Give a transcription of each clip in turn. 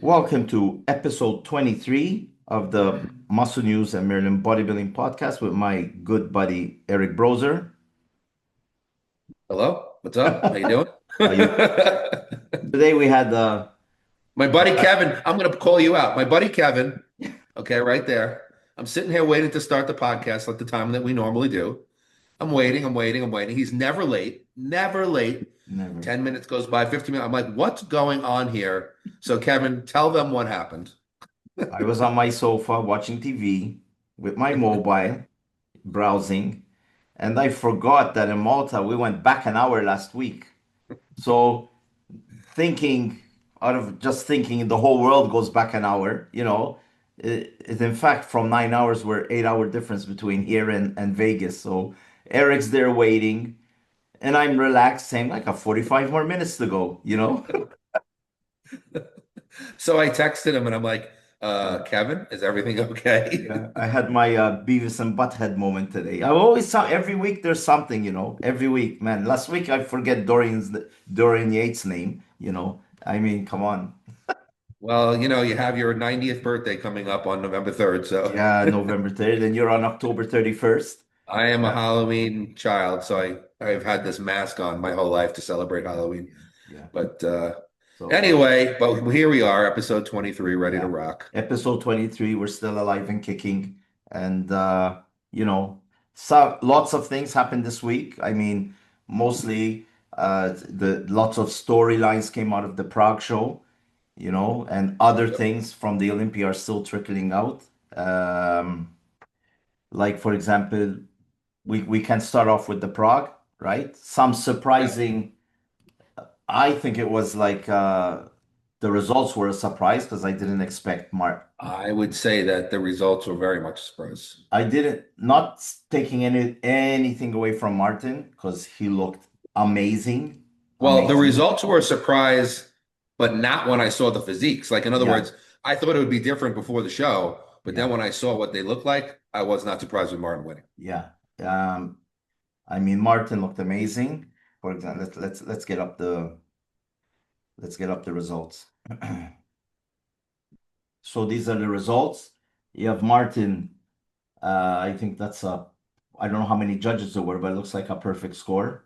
Welcome to episode 23 of the Muscle News and Merlin Bodybuilding podcast with my good buddy Eric Brozer. Hello, what's up? How you doing? Uh, you, Today we had My buddy Kevin, I'm going to call you out. My buddy Kevin, okay, right there. I'm sitting here waiting to start the podcast at the time that we normally do. I'm waiting. He's never late, never late. never. 10 minutes goes by, 15 minutes. I'm like, what's going on here? So, Kevin, tell them what happened. I was on my sofa watching TV with my mobile, browsing, and I forgot that in Malta we went back an hour last week. So thinking out of just thinking the whole world goes back an hour, in fact from 9 hours we're 8 hour difference between here and Vegas. So Eric's there waiting and I'm relaxed saying like a 45 more minutes to go. So I texted him and I'm like, Kevin, is everything okay? Yeah, I had my Beavis and Butthead moment today. I always saw every week there's something. Every week, man. Last week I forget Dorian Yates' name. I mean, come on. Well, you have your 90th birthday coming up on November 3rd, so. Yeah, November 3rd, and you're on October 31st. I am a Yeah, Halloween child, so I've had this mask on my whole life to celebrate Halloween. yeah. But So, anyway, but here we are, episode 23, ready to yeah. rock. Episode 23, we're still alive and kicking. And, you know, so lots of things happened this week. I mean, mostly the lots of storylines came out of the Prague show, and other Yep. things from the Olympia are still trickling out. Like, for example, we can start off with the Prague, right? Some Yeah. surprising, I think it was like the results were a surprise because I didn't expect I would say that the results were very much a surprise. I didn't not taking anything away from Martin because he looked amazing, Well, the amazing. results were a surprise, but not when I saw the physiques. Like, in other Yeah, words, I thought it would be different before the show, but then yeah, when I saw what they looked like, I was not surprised with Martin winning. yeah. I mean, Martin looked amazing. For example, let's get up the results. So these are the results. You have Martin. I think that's I don't know how many judges there were, but it looks like a perfect score.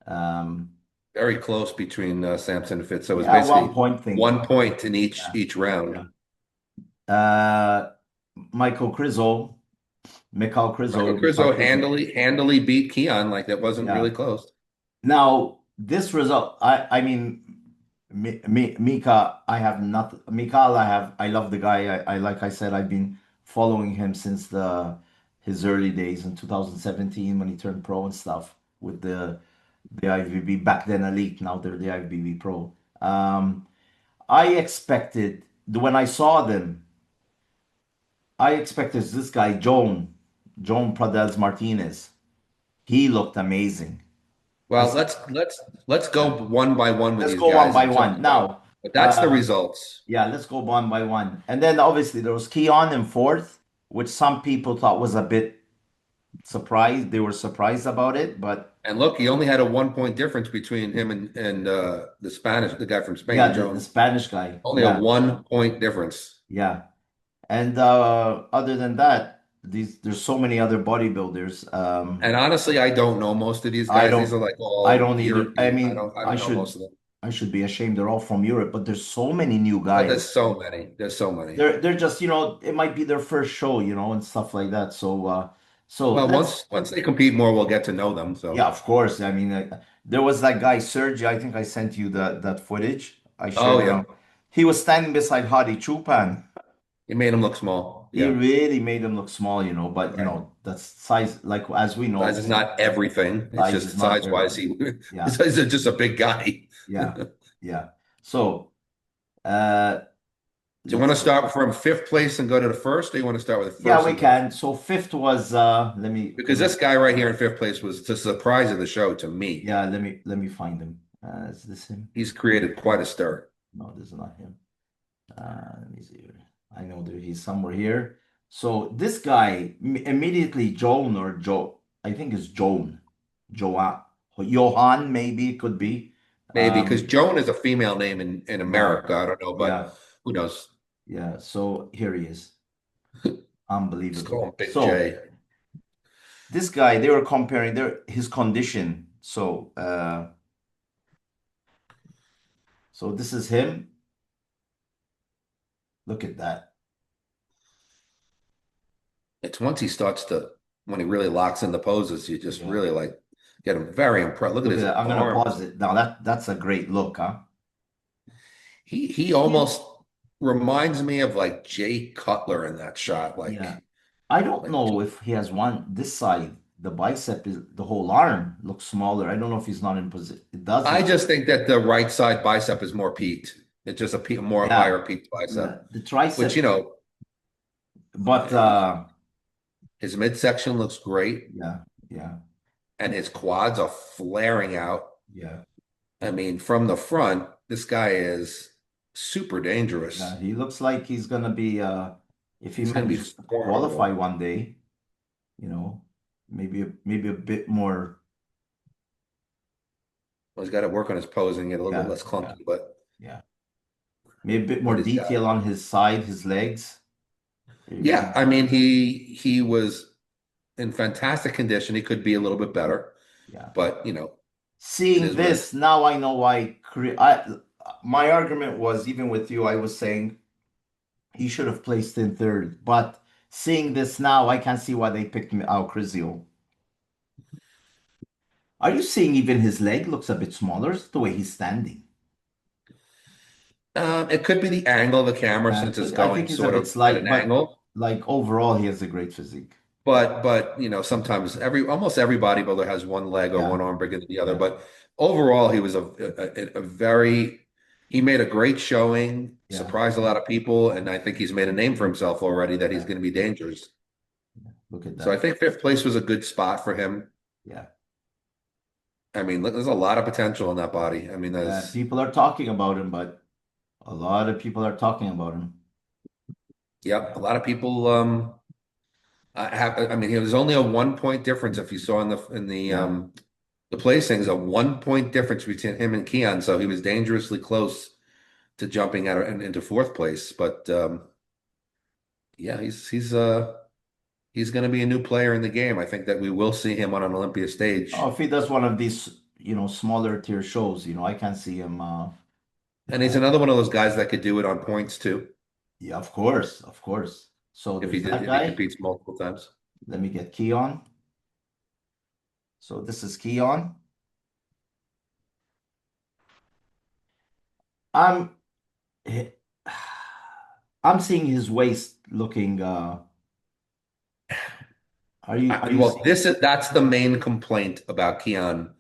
Um, Very close between Samson and Fitz. So it was yeah, one basically point thing. 1 point in each Yeah, each round. yeah. Uh, Michael Krizo, Mikhail Michael Krizo, Mikhail Krizo Krizo. handily beat Keon. Like, that wasn't really Yeah. close. Now this result, I mean, Mika, I have not Mikhail. I love the guy. Like I said, I've been following him since the his early days in 2017 when he turned pro and stuff with the IVB back then elite. Now they're the IVB pro. I expected when I saw them. I expected this guy, Joan Pradels Martinez. He looked amazing. I Well, said, let's go yeah. one by one with Let's these go one guys by and talk one. about. Now, But that's the uh, results. yeah, let's go one by one. And then obviously there was Keon in fourth, which some people thought was a bit surprised. They were surprised about it, but And look, he only had a 1 point difference between him and the guy from yeah, Spain, the Joan. Spanish guy. Only a Yeah, 1 point difference. yeah. And other than that, there's so many other bodybuilders. And honestly, I don't know most of these I guys. These don't are like I all don't either. I European. I mean, don't I don't know most of them. I should be ashamed. They're all from Europe, but there's so many new But there's guys. so many. There's so many. They're just, it might be their first show, and stuff like that. So Well, let's once they compete more, we'll get to know them. yeah, So, of course. I mean, there was that guy Sergey. I think I sent you that footage. I oh shared yeah, them. He was standing beside Hadi Chupan. he made them look small. He Yeah, really made him look small, but right. that's size. Like as we Size know, is not everything. It's size is just not size wise. everything. Yeah, He's just a big guy. yeah, yeah. So uh, Do you want let's to start from fifth place and go to the first, or you want to start with the yeah, first we and go to can. So fifth was let me because this guy right here in fifth place was the surprise of the show to me. yeah, let me find him. Is this him? He's created quite a stir. No, this is not him. Let me see here. I know that he's somewhere here. So this guy immediately Joan or Joe, I think it's Joan, Joan, Johan maybe it could be. Maybe because Joan is a female name in Yeah, America. I don't know, but yeah. Who knows? Yeah, so here he is. Just call Unbelievable. him Big So J. this guy, they were comparing his condition. So this is him. Look at that. It's once he starts to, when he really locks in the poses, you just Yeah. really like get him very impressed. Look at Look at his that. I'm gonna arms. pause it. Now that's a great look, huh? He Yeah. almost reminds me of like Jay Cutler in that shot. Yeah. I don't Like know if he has one this side. The bicep is the whole arm looks smaller. I don't know if he's not in position. It I doesn't. just think that the right side bicep is more peaked. It's just a more Yeah. higher peaked bicep, Yeah. The which tricep, but his midsection looks great, yeah, yeah, and his quads are flaring out. yeah. I mean, from the front, this guy is super Yeah, dangerous. he looks like he's gonna be if he He's going to be manages to qualify formidable. one day, maybe a bit more. Well, he's got to work on his posing, get a little bit Yeah, less yeah, clunky, but yeah. Maybe a bit more he's got detail it. on his side, his legs. Yeah, Maybe, I mean, he was in fantastic condition. He could be a little bit better, yeah. but it Seeing is what it is. this, now I know why my argument was even with you, I was saying he should have placed in third. But seeing this now, I can see why they picked me out Crizio. Are you seeing even his leg looks a bit smaller? It's the way he's standing. It could be the angle of the camera Yeah, since it's I think going he's a sort bit of at slight, an but angle. like overall, he has a great physique. But sometimes almost every bodybuilder has one leg or one Yeah, arm bigger than the other. yeah, But overall, he was a very he made a great showing, yeah, surprised a lot of people, and I think he's made a name for himself already that he's yeah. going to be dangerous. Look at So I that. think fifth place was a good spot for him. Yeah, I mean, look, there's a lot of potential in that body. I mean, yeah. there's People are talking about him, but a lot of people are talking about him. yep, a lot of people I mean, he was only a 1 point difference if you saw Yeah, the placings, a 1 point difference between him and Keon. So he was dangerously close to jumping out into fourth place. But yeah, he's going to be a new player in the game. I think that we will see him on an Olympia oh, stage, if he does one of these, smaller tier shows, I can see him. and he's another one of those guys that could do it on points too Yeah, of course, of course. So there's that if he guy. competes multiple times. Let me get Keon. So this is Keon. I'm, I'm seeing his waist looking. Are you Well, seeing that's the main complaint about Keon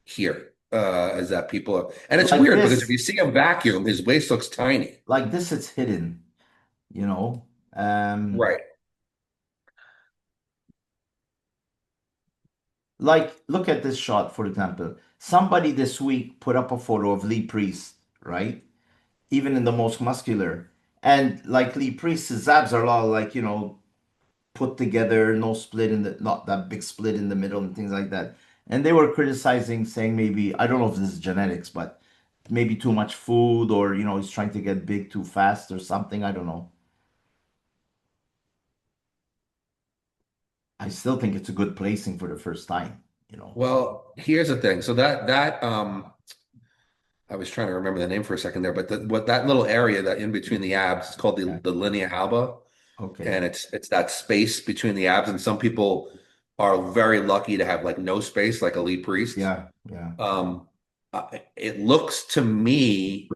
here. Is that people are, and it's like weird because if this? you see him vacuum, his waist looks tiny. Like this, it's hidden. You know. Right. Like look at this shot, for example. Somebody this week put up a photo of Lee Priest, right? Even in the most muscular, and like Lee Priest, his abs are all like put together, no split in the not that big split in the middle and things like that. And they were criticizing, saying maybe I don't know if this is genetics, but maybe too much food or he's trying to get big too fast or something. I don't know. I still think it's a good placing for the first time. Well, here's the thing. So I was trying to remember the name for a second there, but what that little area that in between the abs, it's called Yeah. the linea alba, Okay. and it's that space between the abs. And some people are very lucky to have like no space, like a Lee Priest. Yeah. Yeah. It looks to me,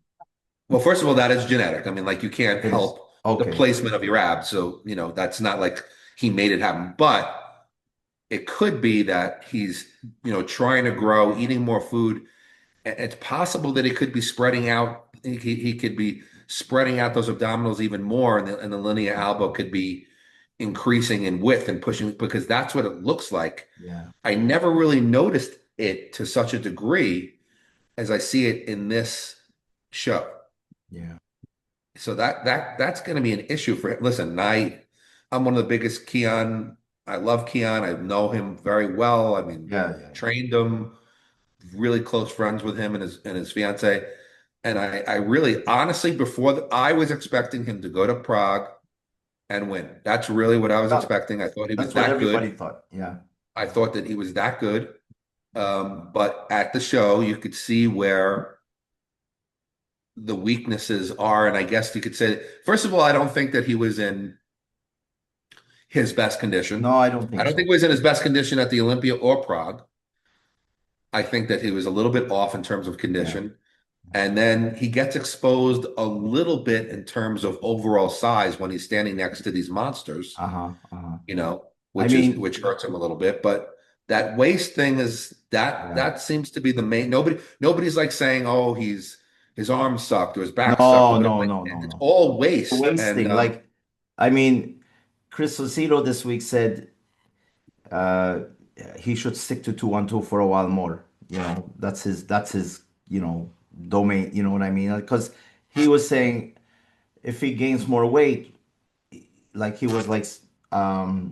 well, first of all, that is genetic. I mean, like you can't It is. help the Okay. placement of your abs, so that's not like he made it happen, but it could be that he's trying to grow, eating more food. It's possible that he could be spreading out. He could be spreading out those abdominals even more, and the linea alba could be increasing in width and pushing because that's what it looks like. Yeah. I never really noticed it to such a degree as I see it in this show. Yeah. So that's going to be an issue for him. Listen, I'm one of the biggest Keon. I love Keon. I know him very well. I mean, Yeah. Yeah. trained him, really close friends with him and his fiance. And I really, honestly, I was expecting him to go to Prague and win. That's really what I was Well, expecting. I thought he was that's what that everybody good. thought. Yeah. I thought that he was that good. But at the show, you could see where the weaknesses are. And I guess you could say, first of all, I don't think that he was in his best No, condition. I don't I think don't think so. he was in his best condition at the Olympia or Prague. I think that he was a little bit off in terms of Yeah. condition. And then he gets exposed a little bit in terms of overall size when he's standing next to these monsters, Uh-huh. Uh-huh. I mean, which hurts him a little bit. But that waist thing is yeah. that seems to be the main. Nobody's like saying, "Oh, his arm sucked or his back sucked or No, whatever." no, Like, no, no, it's no. all The waist, and wasting, like, I mean, Chris Lucido this week said uh he should stick to 212 for a while more. That's his, domain, you know what I mean? Because he was saying if he gains more weight, like he was like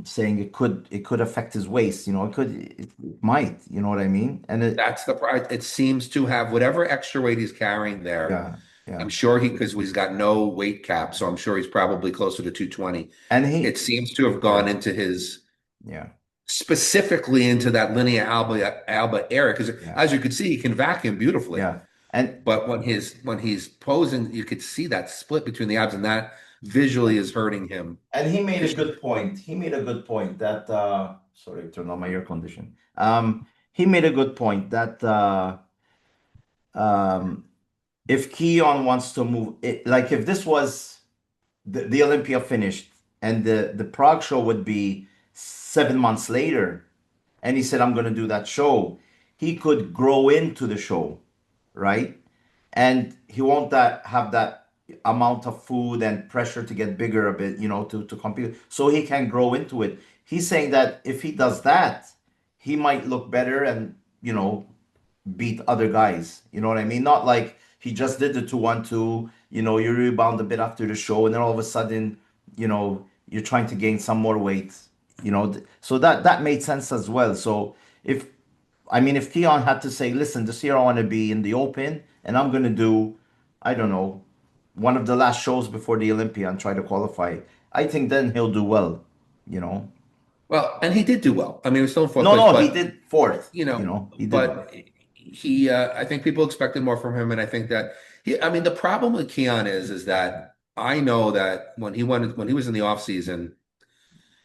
saying it could affect his waist, it might, you know what I mean? And that's the price. It seems to have whatever extra weight he's carrying there. yeah, I'm yeah. sure because he's got no weight cap, so I'm sure he's probably closer to 220. And It he seems to have yeah, gone into his yeah, specifically into that linea alba area because yeah, as you can see, he can vacuum beautifully. yeah. And But when he's posing, you could see that split between the abs, and that visually is hurting him. And he made a 'Cause good point. He made a good point that sorry, turn on my air condition. He made a good point that um if Keon wants to move it, like if this was the Olympia finished and the Prague show would be 7 months later, and he said, I'm gonna do that show, he could grow into the show, right? And he won't have that amount of food and pressure to get bigger a bit, to compete. So he can grow into it. He's saying that if he does that, he might look better and, beat other guys. You know what I mean? Not like he just did the 212, you rebound a bit after the show, and then all of a sudden, you're trying to gain some more weight. So that made sense as well. So if I mean, if Keon had to say, listen, this year I want to be in the open and I'm going to do, I don't know, one of the last shows before the Olympia and try to qualify, I think then he'll do well, you know. well, and he did do well. I mean, he was still in fourth No, place, no, he but did fourth, he did well. but he I think people expected more from him, and I think that I mean, the problem with Keon is that I know that when he was in the off season,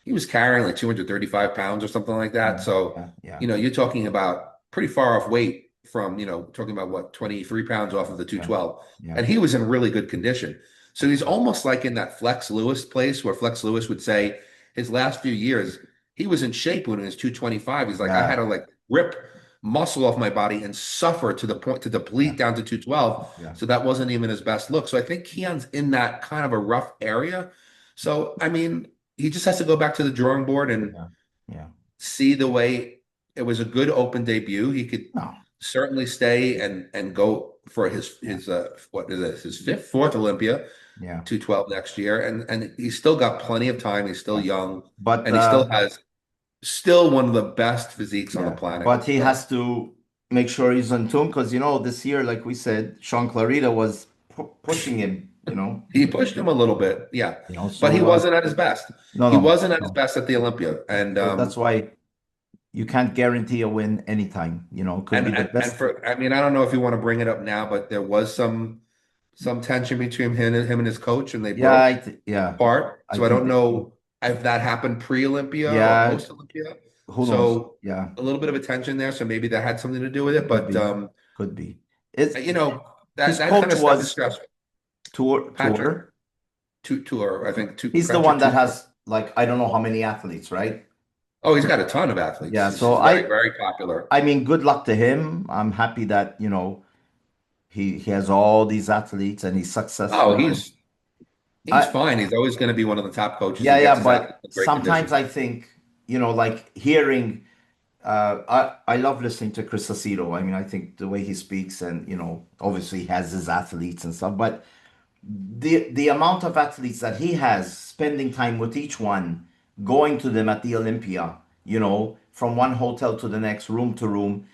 he was carrying like 235 pounds or something like that. Yeah, So, yeah, yeah, you're talking about pretty far off weight from, talking about what, 23 pounds off of the yeah, 212. yeah, And he was in really good condition. So he's almost like in that Flex Lewis place where Flex Lewis would say his last few years, he was in shape when he was 225. He's like, I had yeah, to like rip muscle off my body and suffer to the point to yeah, deplete down to 212. yeah, So that wasn't even his best look. So I think Keon's in that kind of a rough area. So, I mean, he just has to go back to the drawing board and yeah, yeah. see the way it was a good open debut. He could No, certainly stay and go for yeah, his what is it, his fourth Olympia, yeah, 212 next year. And he's still got plenty of time. He's still yeah. young But and he still has one of the best physiques on the yeah, planet. but he has to make sure he's on tune because this year, like we said, Sean Clarita was pushing him, He pushed him a little bit, yeah. But he So wasn't at his best. no, He no, wasn't at his no. best at the Olympia. And So that's why you can't guarantee a win anytime. Could be the and best. for I mean, I don't know if you want to bring it up now, but there was some tension between him and his coach, and they Yeah, broke yeah, apart. I So I think don't they, know if that happened pre-Olympia or yeah, post-Olympia. who knows? So Yeah, a little bit of a tension there. So maybe that had something to do with it. could But be, could be. It's that his that kind coach of stuff is was stressful. Patrick tour. Tour, I think He's the Patrick one that Tour. has like I don't know how many athletes, right? Oh, he's got a ton of athletes. Yeah, He's so very, very popular. I mean, good luck to him. I'm happy that he has all these athletes and he's Oh, successful. he's I fine. He's always going to be one of the top coaches. Yeah, He yeah, gets his athletes but in great sometimes condition. I think, like hearing, I love listening to Chris Aceto. I mean, I think the way he speaks and, obviously he has his athletes and stuff, but the amount of athletes that he has spending time with each one, going to them at the Olympia, from one hotel to the next, room to room,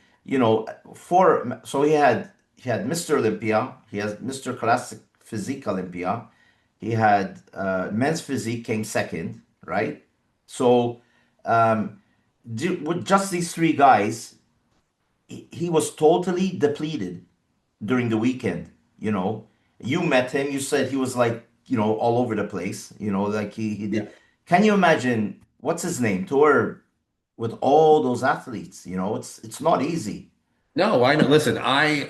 so he had he had Mr. Olympia, he has Mr. Classic Physique Olympia, he had men's physique came second, right? So um, with just these three guys, he was totally depleted during the weekend. You know, you met him. You said he was like, all over the place. Like he Yeah. did. Can you imagine what's his name tour with all those athletes? It's not easy. No, I know. Listen, I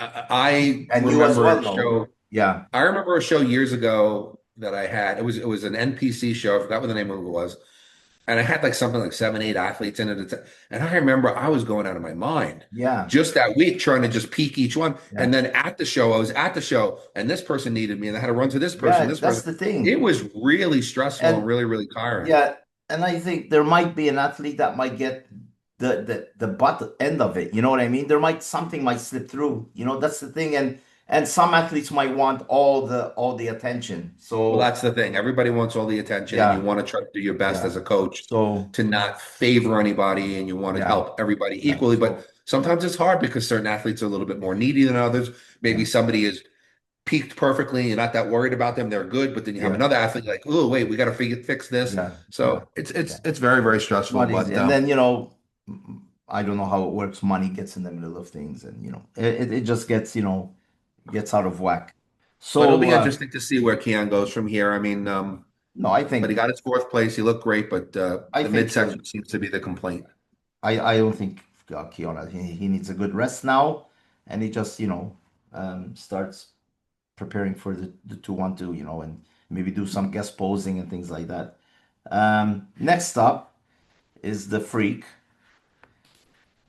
And you as remember well a know. show. Yeah, I remember a show years ago that I had. It was an NPC show. I forgot what the name of it was. And I had like something like 7, 8 athletes in it. And I remember I was going out of my mind yeah, just that week trying to just peak each one. yeah, And then at the show, I was at the show and this person needed me and I had to run to this person, yeah. this That's person. the thing. It was really stressful and And really, really tiring. yeah, and I think there might be an athlete that might get the butt end of it. You know what I mean? Something might slip through. That's the thing. And some athletes might want all the attention. Well, So that's the thing. Everybody wants all the attention, and you yeah, want to try to do your best yeah. as a coach So to not favor anybody, and you want to yeah, help everybody yeah. equally. But So sometimes it's hard because certain athletes are a little bit more needy than others. Maybe yeah, somebody is peaked perfectly, and you're not that worried about them. They're good, but then you have yeah, another athlete like, oh, wait, we got to fix this. yeah, yeah, So it's yeah. it's it's very, very stressful. Not easy. But And then I don't know how it works. Money gets in the middle of things, and it just gets out of whack. it'll be So interesting to see where Keon goes from here. I mean, no, I but he think got his fourth place. He looked great, but I the think he'll. midsection seems to be the complaint. I don't think Kiona. He needs a good rest now, and he just starts preparing for the 2-1-2, and maybe do some guest posing and things like that. Next up is the freak,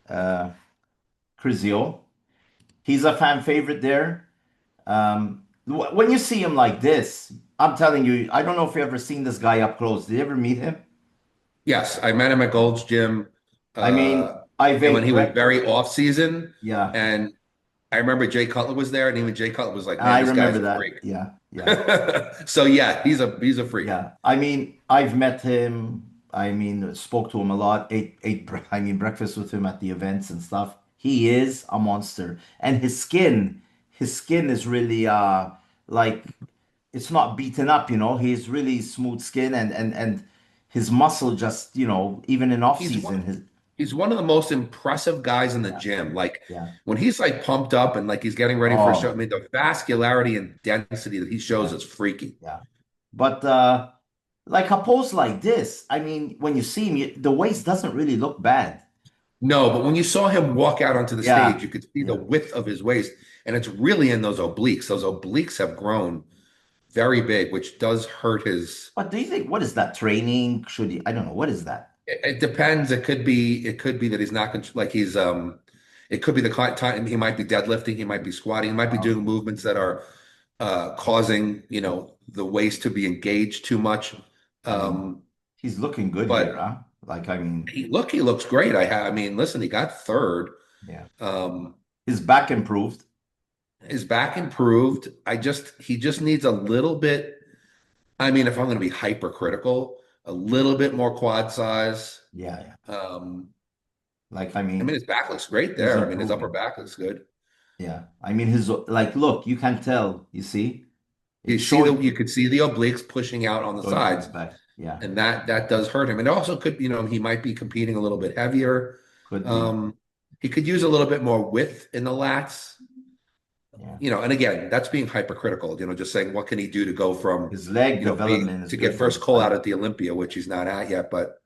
uh, Crizio. He's a fan favorite there. When you see him like this, I'm telling you, I don't know if you ever seen this guy up close. Did you ever meet him? Yes, I met him at Gold's Gym, I uh, mean, I and when think he was Grech, very off season, yeah, and I remember Jay Cutler was there, and even Jay Cutler was like, I "Man, this guy's remember a that. freak." Yeah, yeah. So yeah, he's a freak. Yeah, I mean, I've met him. I mean, spoke to him a lot. Ate breakfast with him at the events and stuff. He is a monster, and his skin is really like it's not beaten up. He's really smooth skin, and his muscle just even in off He's one season, his he's one of the most impressive guys in the yeah, gym. Like yeah, when he's like pumped up and like he's getting ready for a show. I oh mean, the vascularity and density that he shows yeah, is freaky. yeah. But like a pose like this, I mean, when you see him, the waist doesn't really look bad. No, but when you saw him walk out onto the stage, Yeah, you could see the yeah. width of his waist, and it's really in those obliques. Those obliques have grown very big, which does hurt his. But do you think what is that training? I don't know, what is that? It depends. It could be that he's not like he's it could be the time he might be deadlifting, he might be squatting, he might be doing Okay. movements that are causing, the waist to be engaged too much. I mean, Um, he's looking good here, but huh? Like, I mean, he looks great. I mean, listen, he got third. yeah. Um, His back improved. his back improved. He just needs a little bit. I mean, if I'm going to be hypercritical, a little bit more quad size. Yeah, yeah. Um, Like, I I mean, mean, his back looks great he's there. I mean, his upper improving. back looks good. Yeah. I mean, his like, look, you can tell, you see? It's You could see the obliques pushing out on the showing from his sides, back. Yeah, and that does hurt him. And it also could, he might be competing a little bit heavier. could be. Um, he could use a little bit more width in the lats. Yeah. And again, that's being hypercritical. Just saying what can he do to go from, His leg being development is to get good, but first call out at the Olympia, which he's not at yet, but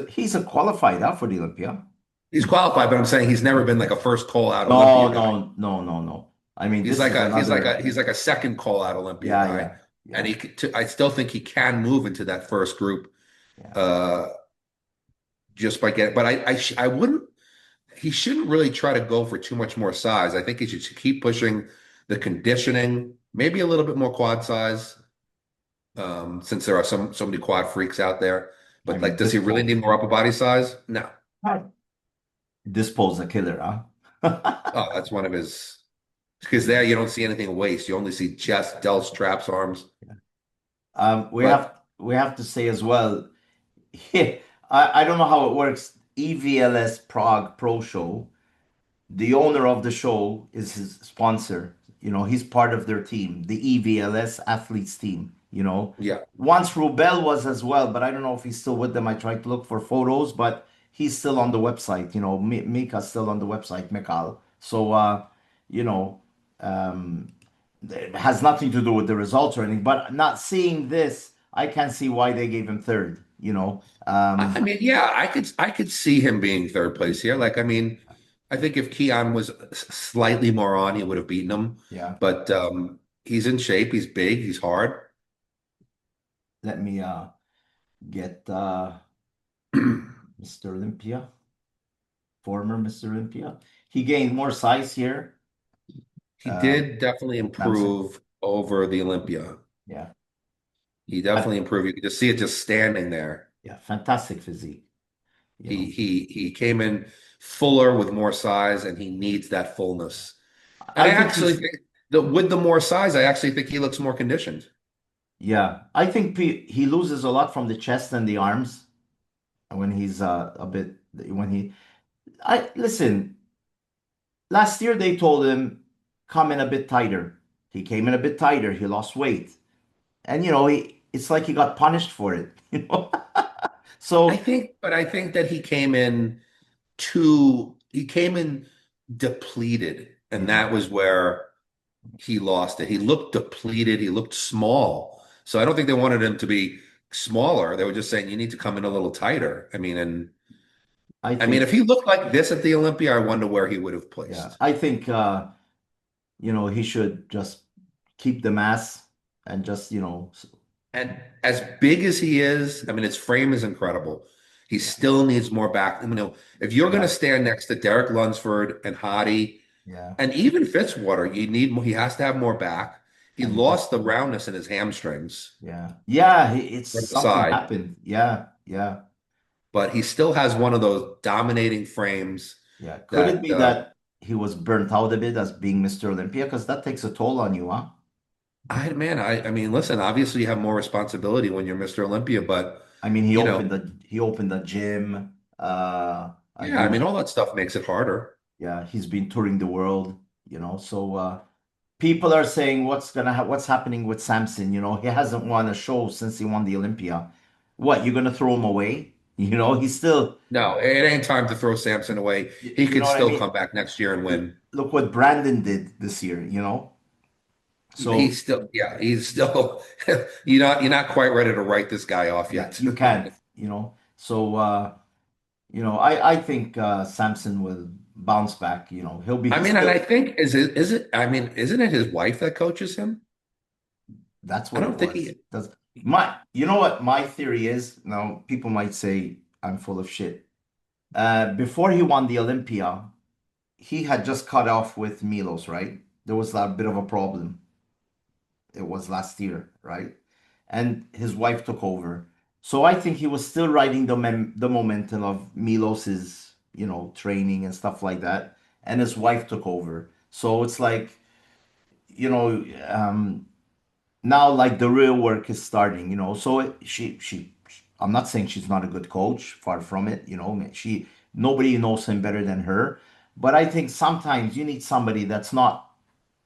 he's a qualified out for the Olympia. he's qualified. But I'm saying he's never been like a first call out No, Olympia guy. no, no, no, no. I mean, He's this like is a he's like another. a he's like a second call out Olympia Yeah, guy, yeah, and yeah, I still think he can move into that first group. yeah. Uh, just by getting, but I wouldn't. He shouldn't really try to go for too much more size. I think he should keep pushing the conditioning, maybe a little bit more quad size, since there are so many quad freaks out there. I But like, mean, does he really need more upper body size? No. this pole's a killer, huh? Oh, that's one of his. Because there you don't see anything waist. You only see chest, delts, traps, arms. We have But we have to say as well. I don't know how it works. EVLS Prague Pro Show. the owner of the show is his sponsor. You know, he's part of their team, the EVLS athletes team, you know. Yeah. Once Rubel was as well, but I don't know if he's still with them. I tried to look for photos, but he's still on the website, you know. Mika's still on the website, Mikal. So, you know, um, it has nothing to do with the results or anything, but not seeing this, I can see why they gave him third, you know. I mean, yeah, I could see him being third place here. Like, I mean, I think if Keon was slightly more on, he would have beaten him. Yeah. But he's in shape, he's big, he's hard. Let me get Mr. Olympia, former Mr. Olympia. He gained more size here. He Uh, did definitely Samson. improve over the Olympia. Yeah. He But definitely improved. You could just see it just standing there. yeah, fantastic physique, you He know. he he came in fuller with more size, and he needs that fullness. And I I think actually he's think that with the more size, I actually think he looks more conditioned. yeah, I think he loses a lot from the chest and the arms when he's a bit when he I listen, last year they told him come in a bit tighter. He came in a bit tighter. He lost weight. And you know, it's like he got punished for it, you know. So I think that he came in depleted, and yeah, that was where he lost it. He looked depleted. He looked small. So I don't think they wanted him to be smaller. They were just saying you need to come in a little tighter. I I mean, think if he looked like this at the Olympia, I wonder where he would have yeah, placed. I think you know, he should just keep the mass and just, you know, And as big as he is, I mean, his frame is incredible. He yeah, still needs more back. If you're going to yeah, stand next to Derek Lunsford and Hottie yeah. and even Fitzwater, you need more. He has to have more back. He And lost the roundness in his hamstrings yeah. Yeah, it's from the something side, happened. Yeah, yeah, but he still has one of those dominating frames yeah. Could it that be that he was burnt out a bit as being Mr. Olympia? Because that takes a toll on you, huh? I mean, listen, obviously you have more responsibility when you're Mr. Olympia, but I mean, you know, he opened the gym. yeah, He I mean, was all that stuff makes it harder. yeah, he's been touring the world, you know. So people are saying what's happening with Samson, you know. He hasn't won a show since he won the Olympia. What, you're gonna throw him away? You know, he's still No, it ain't time to throw Samson away. He you could know what I still mean? come back next year and win. Look what Brandon did this year, you know. So He's still you're not quite ready to write this guy off yeah, yet. you can't, you know. So you know, I think Samson will bounce back, you know. I He's mean, and still I think is it I mean, isn't it his wife that coaches him? that's I what it don't think was. he That's my you know what my theory is? Now people might say I'm full of shit. Before he won the Olympia, he had just cut off with Milos, right? There was that bit of a problem. It was last year, right? And his wife took over. So I think he was still riding the momentum of Milos's, you know, training and stuff like that. And his wife took over. So it's like, you know, now like the real work is starting, you know. So I'm not saying she's not a good coach, far from it, you know. Nobody knows him better than her. But I think sometimes you need somebody that's not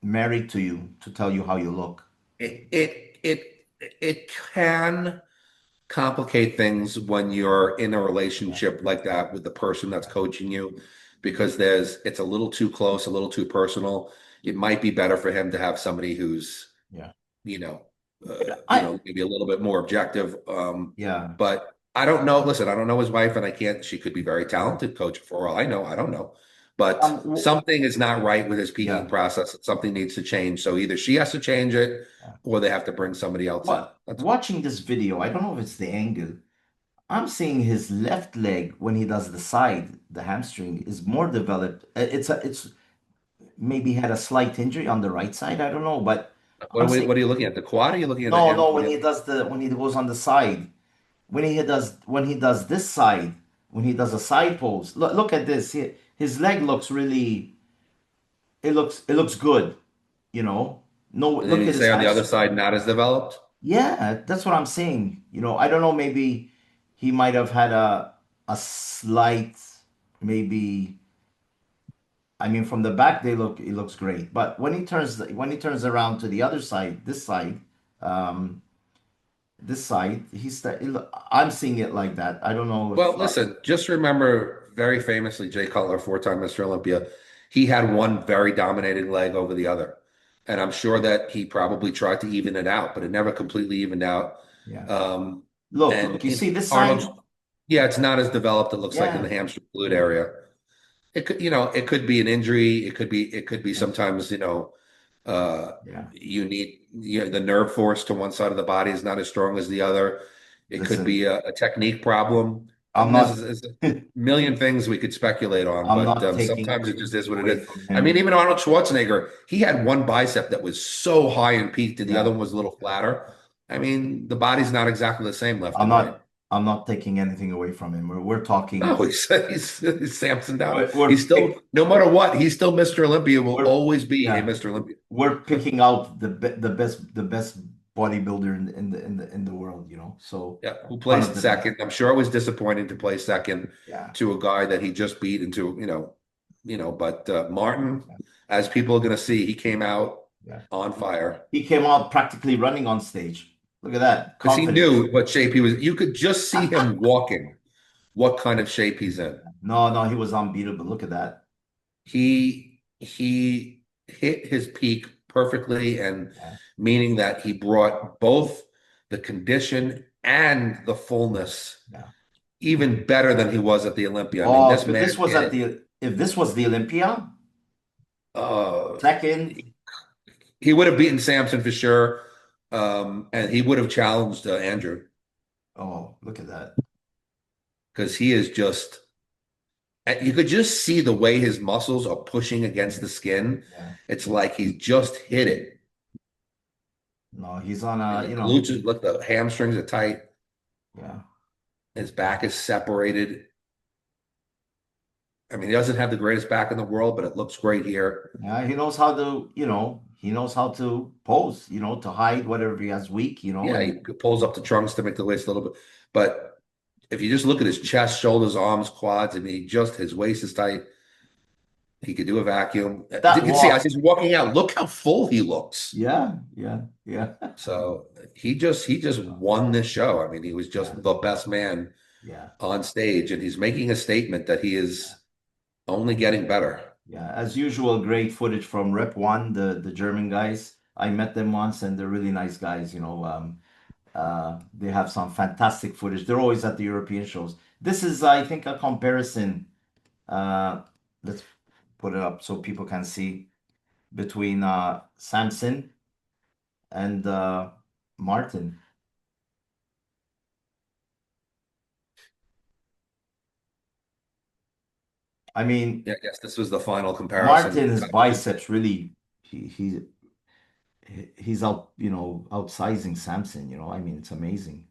married to you to tell you how you look. it can complicate things when you're in a Yeah, relationship like that with the person that's yeah, coaching you because it's a little too close, a little too personal. It might be better for him to have somebody who's yeah. you know, I maybe a little bit more objective. yeah. But I don't know. Listen, I don't know his wife, and I can't. She could be very talented, coach. For all I know, I don't know. But W- something is not right with his peaking yeah. process. Something needs to change. So either she has to change it, Yeah. or they have to bring somebody else in. What That's watching this video, I don't know if it's the angle. I'm seeing his left leg when he does the side, the hamstring is more developed. It's maybe had a slight injury on the right side. I don't know, but I'm seeing what are you looking at? The quad? Or are you looking at the no, ham? no. What When are he you, does when he goes on the side, when he does this side, when he does a side pose, look at this. His leg looks really. It looks good. You know. No, and then look you at his say on the other hamstring. side, not as developed. Yeah, that's what I'm saying. You know, I don't know. Maybe he might have had a slight, maybe. I mean, from the back, he looks great. But when he turns around to the other side, um, this side, I'm seeing it like that. I don't know if Well, listen, just remember very famously, Jay Cutler, four-time Mr. Olympia, he had one very dominating leg over the other. And I'm sure that he probably tried to even it out, but it never completely evened out. yeah. Um, Look, you and see this Arnold's, side? yeah, it's not as developed, it looks like in Yeah, the hamstring glute area. It could, it could be an injury. It could be yeah, sometimes, uh, yeah. you need, the nerve force to one side of the body is not as strong as the other. It could Listen, be a technique problem. I I'm mean, there's, not there's a million things we could speculate on, I'm but not taking sometimes it just anything is what it away is. from I mean, him. even Arnold Schwarzenegger, he had one bicep that was so high and peaked, and the other Yeah. one was a little flatter. I mean, the body's not exactly the same left I'm and right. not I'm not taking anything away from him. We're No, talking he's Samson Dauda. we're He's still, no matter what, he's still Mr. Olympia, will we're always be a yeah, Mr. Olympia. we're picking out the best bodybuilder in the world, So Yeah, who one of placed the best. second. I'm sure it was disappointing to play second Yeah. to a guy that he just beat into, but Martin, as people are going to see, he came out Yeah. on fire He came out practically running on stage. Look at that. because he Confidence. knew what shape he was. You could just see him walking, what kind of shape he's in. No, no, he was unbeatable. Look at that. He hit his peak perfectly, and Yeah. meaning that he brought both the condition and the fullness Yeah. even better than he was at the Olympia. I mean, Oh, this man hit if this was the Olympia, uh second. he would have beaten Samson for sure. And he would have challenged Andrew Oh, look at that. because he is just you could just see the way his muscles are pushing against the skin. Yeah. It's like he's just hit it. No, he's on And a, the glutes, look, the hamstrings are tight. yeah. His back is separated. I mean, he doesn't have the greatest back in the world, but it looks great here. Yeah, he knows how to, he knows how to pose, to hide whatever he has weak, Yeah, he and pulls up the trunks to make the waist a little bit. But if you just look at his chest, shoulders, arms, quads, I mean, his waist is tight. He could do a vacuum. You that can see as walk. he's walking out, look how full he looks. Yeah, yeah, yeah. So he just won this show. I mean, he was Yeah, just the best man yeah, on stage, and he's making a statement that he is only getting better. yeah. As usual, great footage from Rep One, the German guys. I met them once, and they're really nice guys. They have some fantastic footage. They're always at the European shows. This is, I think, a comparison. Uh, let's put it up so people can see between Samson and Martin. I mean, Yeah, I guess this was the final comparison. Martin's biceps really he's out, outsizing Samson, I mean, it's amazing.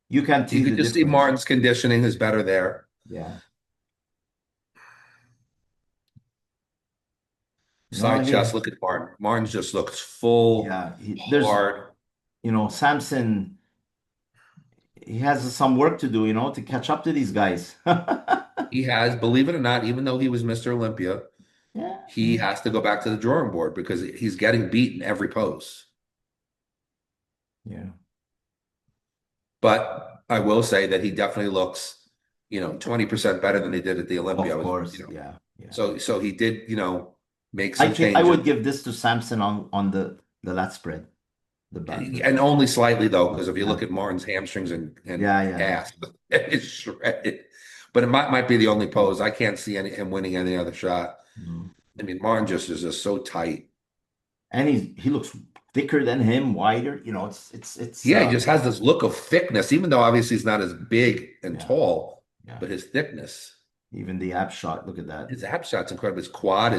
You can You see could the just see difference. Martin's conditioning is better there. Yeah. No, Side chest, look at Martin. Martin just looks full, yeah, there's, hard. Samson, he has some work to do, to catch up to these guys. He has, believe it or not, even though he was Mr. Olympia, Yeah. he has to go back to the drawing board because he's getting beat in every pose. Yeah. But I will say that he definitely looks, 20% better than he did at the Of Olympia. course. Yeah. Yeah. So he did, make I some think I changes. would give this to Samson on the lat spread. The back. And only slightly though, because if you Yeah. look at Martin's hamstrings and Yeah, yeah. ass, it's shredded. But it might be the only pose. I can't see him winning any other shot. Mm. I mean, Martin is just so tight. And he looks thicker than him, wider. It's Yeah, he just has this look of thickness, even though obviously he's not as big and yeah, tall, yeah. but his thickness, Even the ab shot, look at that. his ab shot's incredible. His quad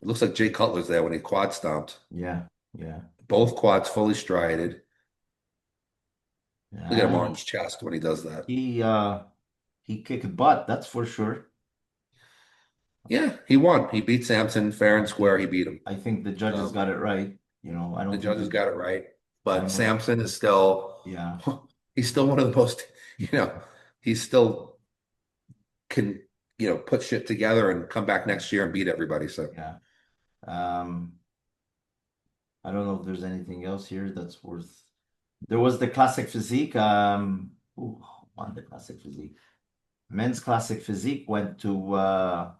it looks like Jay Cutler's there when he quad stomped. Yeah, yeah. Both quads fully strided. Look at Yeah. Martin's chest when he does that. He kicked butt, that's for sure. Yeah, he won. He beat Samson fair and square. He beat him. I think the judges got it right. I The don't think judges got it right. I But don't know. Samson is still, Yeah. he's still one of the most, he still can put shit together and come back next year and beat everybody. So yeah. Um, I don't know if there's anything else here that's worth. There was the classic physique. Who won the classic physique? Men's classic physique went to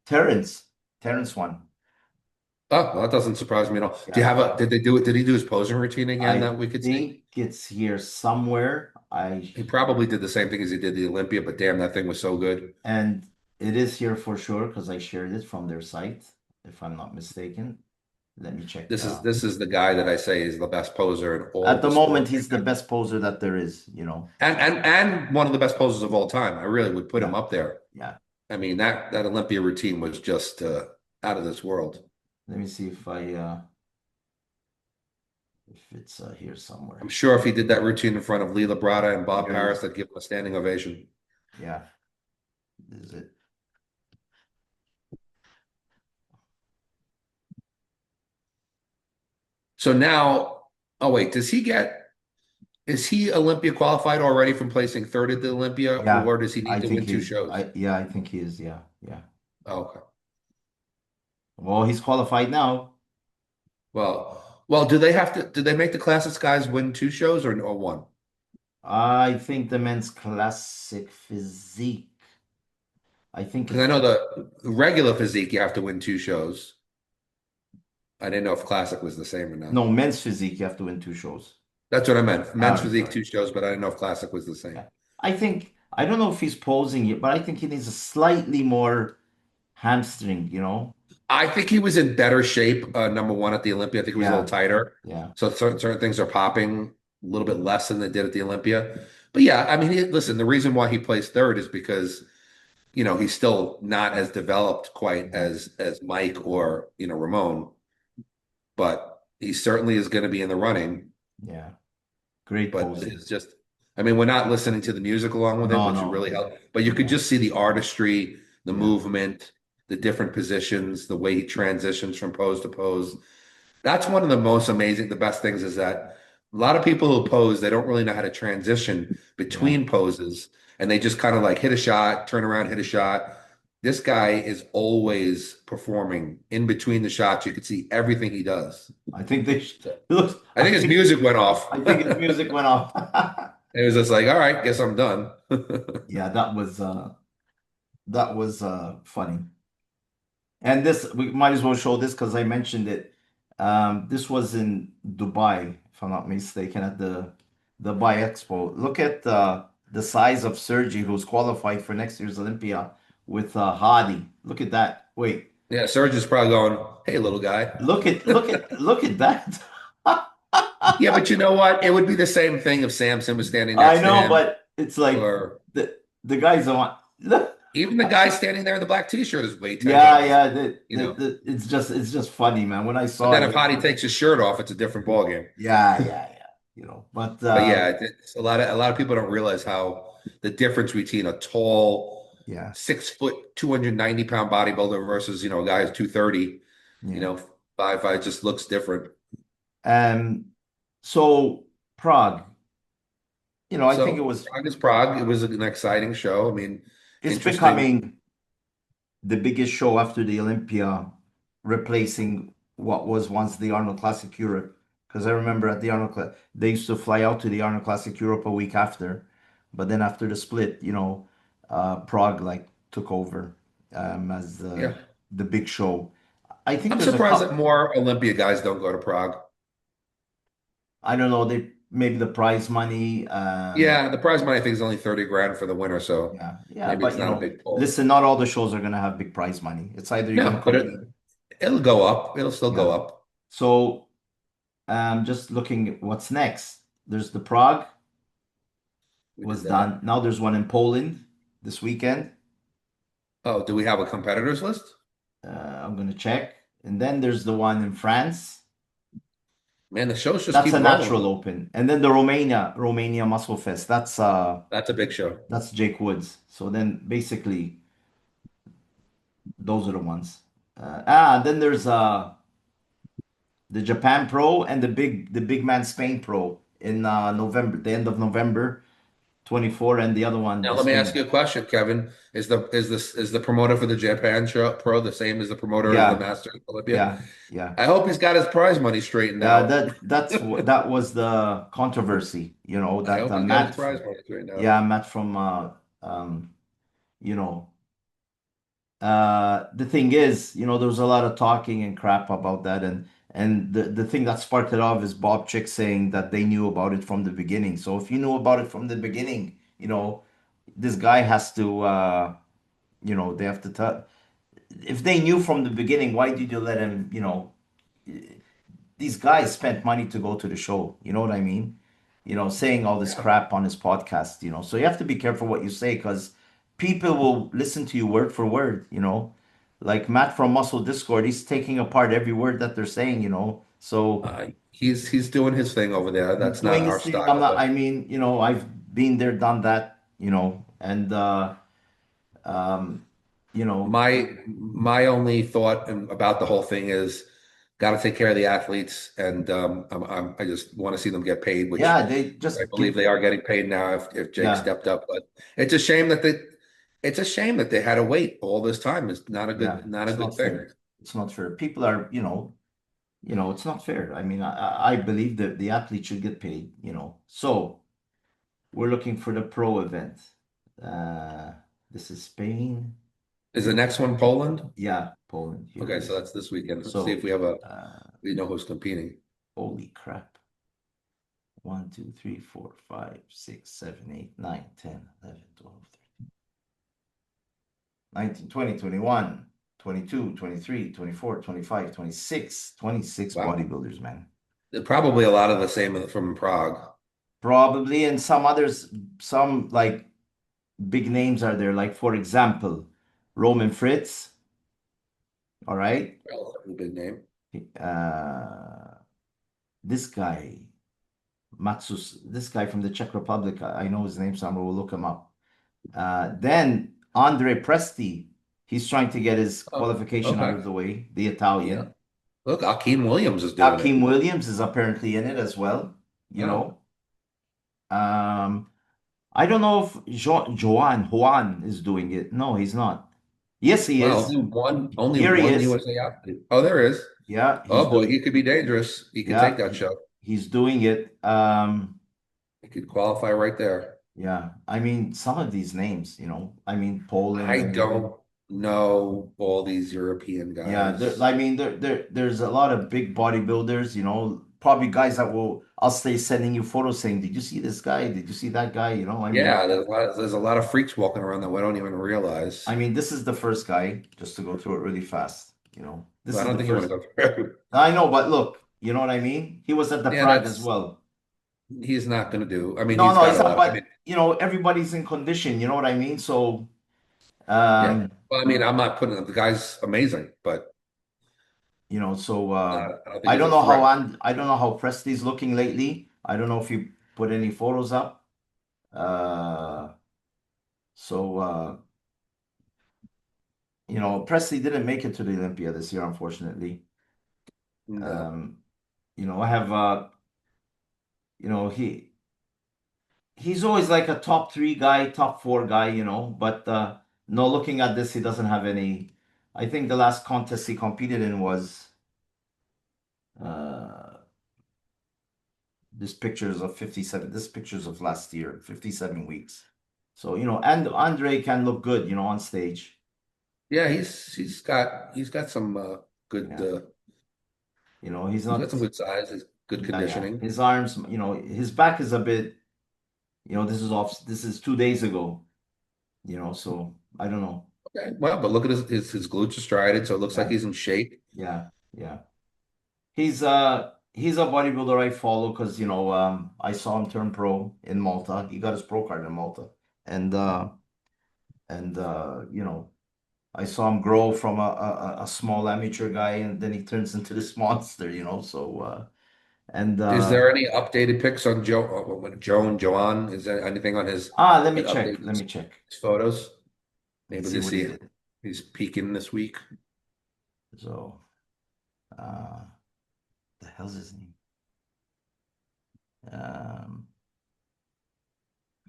Terrence. Terrence won. oh, well, that doesn't surprise me at all. Do you Yeah, have a did they do it? Did he do his posing routine again I that we could see? think it's here somewhere. I He probably did the same thing as he did the Olympia, but damn, that thing was so good. and it is here for sure because I shared it from their site, if I'm not mistaken. Let me check. This is the guy that I say is the best poser in all At of the the sport moment, right he's the now. best poser that there is, you know. And one of the best posers of all time. I really would put him Yeah, up there. yeah. I mean, that Olympia routine was just out of this world. Let me see if it's here I'm somewhere. sure if he did that routine in front of Lee Labrada and Bob Here it Paris, is. they'd give him a standing ovation. Yeah, this is it. So now, oh wait, is he Olympia qualified already from placing third at the Olympia, Yeah, or does he need I to think win two he's. shows? I think he is. Yeah, yeah. Oh, okay. Well, he's qualified now. Well, do they make the classics guys win two shows or one? I think the men's classic physique. I think Because I it's know the regular physique, you have to win two shows. I didn't know if classic was the same or not. no men's physique. You have to win two shows. That's what I meant. All Men's right, physique, sorry. two shows, but I didn't know if classic was the same. Yeah, I think I don't know if he's posing it, but I think he needs a slightly more hamstring. You know? I think he was in better shape, number one at the Olympia. I think he was a little Yeah, tighter. yeah, So certain things are popping a little bit less than they did at the Olympia. But yeah, I mean, listen, the reason why he placed third is because, he's still not as developed quite yeah, as Mike or, Ramon, but he certainly is going to be in the running. yeah. Great But posing. it's just, I mean, we're not listening to the music along with it, No, which would no. really help. But you could Yeah, just see the artistry, the yeah, movement, the different positions, the way he transitions from pose to pose. That's one of the most amazing, the best things is that a lot of people who pose, they don't really know how to transition yeah. between poses and they just kind of like hit a shot, turn around, hit a shot. This guy is always performing in between the shots. You can see everything he does. I think they. So Looks. I think his music went off. I think his music went off. It was just like, all right, guess I'm done. Yeah, that was funny. And this we might as well show this because I mentioned it. This was in Dubai, if I'm not mistaken, at the Dubai Expo. Look at the size of Sergi, who's qualified for next year's Olympia with Hadi. Look at that. Wait, Yeah, Serge is probably going, hey, little guy. look at that. Yeah, but you know what? It would be the same thing if Samson was standing I next to know, him, but it's like or the guys don't want. Look, even the guy standing there in the black t-shirt is way 10 yeah, times, yeah. It's just funny, man. When I but saw then it, if Hottie takes his shirt off, it's a different ballgame. yeah, yeah, yeah. You know, but But yeah, it's a lot of people don't realize how the difference between a tall, yeah, 6 foot, 290 pound bodybuilder versus, a guy who's 230, you yeah. know, 5'5" just looks different. Um, so Prague, I think it So was. Prague is Prague. It was an exciting show. I mean, It's interesting. becoming the biggest show after the Olympia, replacing what was once the Arnold Classic Europe. Because I remember at the Arnold Classic, they used to fly out to the Arnold Classic Europe a week after, but then after the split, Prague like took over as Yeah. the big show. I think I'm there's a surprised couple. that more Olympia guys don't go to Prague. I don't know. They maybe the prize money. Yeah, the prize money I think is only 30 grand for the winner, so Yeah, yeah, maybe but it's not a big pull. listen, not all the shows are gonna have big prize money. It's either you're gonna No, but compete. it'll go up. It'll still go Yeah. up. So just looking at what's next. There's the Prague We did was that. done. Now there's one in Poland this weekend. Oh, do we have a competitors list? I'm gonna check. And then there's the one in France. Man, the shows just That's keep a rolling. natural open. And then the Romania Muscle Fest. That's a big show. That's Jake Woods. So then basically those are the ones. And then there's the Japan Pro and the big man Spain Pro in November, the end of November 24, and the other one Now this let me ask came. you a question, Kevin. Is the promoter for the Japan show pro the same as the promoter as the Yeah, Masters Olympia? yeah, yeah. I hope he's got his prize money straightened Yeah, out. that was the controversy, I that hope he's got his prize money straightened out. Yeah, Matt from um you know the thing is, there was a lot of talking and crap about that, and the thing that sparked it off is Bob Chick saying that they knew about it from the beginning. So if you knew about it from the beginning, this guy has to they have to tell. If they knew from the beginning, why did you let him, these guys spent money to go to the show. You know what I mean? Saying all this Yeah. crap on his podcast, So you have to be careful what you say because people will listen to you word for word. Like Matt from Muscle Discord, he's taking apart every word that they're saying. So He's doing his thing over there. he's That's doing not his our thing. I'm style, not, but I mean, I've been there, done that, and um, you know, my only thought about the whole thing is got to take care of the athletes, and I just want to see them get paid, which yeah, they I just believe give, they are getting paid now if Jake yeah, stepped up. But it's a shame that they had to wait all this time. It's yeah, not a it's good not thing. fair. It's not fair. People are, it's not fair. I mean, I believe that the athlete should get paid. So we're looking for the pro event. Uh, this is Spain. Is the next one Poland? Yeah, Poland. Here it Okay, so is. that's this weekend. Let's see if So, uh, we know who's competing. holy crap. 1, 2, 3, 4, 5, 6, 7, 8, 9, 10, 11, 12, 13, 19, 20, 21, 22, 23, 24, 25, 26, 26 Wow. bodybuilders, man. Probably a lot of the same from Prague. Probably, and some others, some like big names are there. Like, for example, Roman Fritz, all right? Relatively big name. Uh, this guy, this guy from the Czech Republic, I know his name somewhere, we'll look him up. Then Andre Presti, he's trying to get his Oh, qualification out okay. of the way, the Yeah. Italian. Look, Akeem Williams is doing Akeem it. Williams is apparently in it as well, you Oh, know. Um, I don't know if Juan is doing it. No, he's not. Yes, he well, is. only Here he one is. USA athlete. Oh, there is. Yeah, he's Oh boy, doing. he could be dangerous. He could take Yeah, that show. he's doing it. He could qualify right there. Yeah. I mean, some of these names. I mean, Poland. I I mean, don't know all these European yeah. guys. I mean, there's a lot of big bodybuilders. Probably guys that I'll stay sending you photos saying, "Did you see this guy? Did you see that guy?" I mean, Yeah, there's a lot of freaks walking around that we don't even realize. this is the first guy. Just to go through it really fast. This Well, I is don't the think you want first. to go through. I know, but look, you know what I mean? He was at the Yeah, Prague as well. he's not going to do. I mean, No, he's no, got he's a not. lot. I mean, But everybody's in condition. You know what I mean? So, yeah. um, Well, I mean, I'm not putting the guy's amazing, but so I don't think he's a threat. I don't know how Presti's looking lately. I don't know if you put any photos up. Uh, so Presti didn't make it to the Olympia this year, unfortunately. No. Um, I have you know, he's always like a top three guy, top four guy. But no, looking at this, he doesn't have any. I think the last contest he competed in was uh this pictures of 57. This pictures of last year, 57 weeks. So, and Andre can look good, on stage. Yeah, he's got some good Yeah. He's he's got not, some good size, he's good yeah, yeah. conditioning. His arms, his back is a bit, this is 2 days ago, so I don't know. Okay. Well, but look at his glutes are striated, so it looks like Yeah, he's in shape. yeah, yeah. He's a bodybuilder I follow because, I saw him turn pro in Malta. He got his pro card in Malta. And I saw him grow from a small amateur guy, and then he turns into this monster. So and Is there any updated pics on Joan? Is there anything on his let me like check. updated Let me check. his photos? Let's Maybe see to what he see did. he's peaking this week. So, uh, the hell's his name? Um,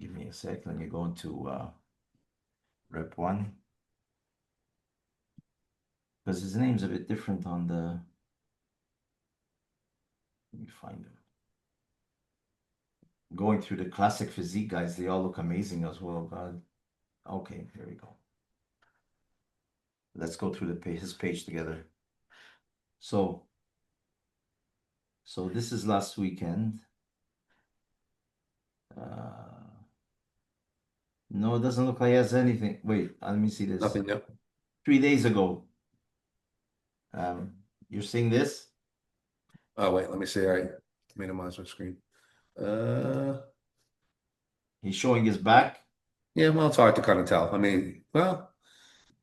Give me a sec. Let me go into rep one because his name's a bit different on the. Let me find him. Going through the classic physique guys, they all look amazing as well. God. Okay, here we go. Let's go through his page together. So, this is last weekend. No, it doesn't look like he has anything. Wait, let me see this. Nothing new. 3 days ago. You're seeing this? Oh, wait, let me see. All right. Minimize my screen. He's showing his back. Yeah, well, it's hard to kind of tell. I mean, well,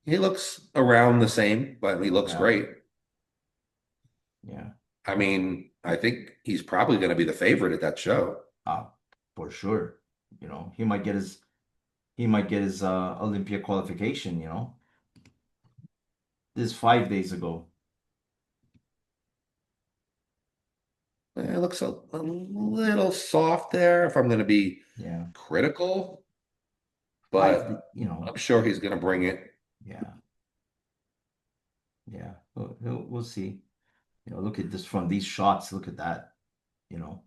he looks around the same, but he looks Yeah, great. yeah. I mean, I think he's probably going to be the favorite at that show. For sure. You know, he might get his Olympia qualification, you know. This is 5 days ago. It looks a little soft there if I'm going to be Yeah. critical, Five, but you know, I'm sure he's going to bring it. yeah, yeah. We'll see. You know, look at this from these shots. Look at that. You know,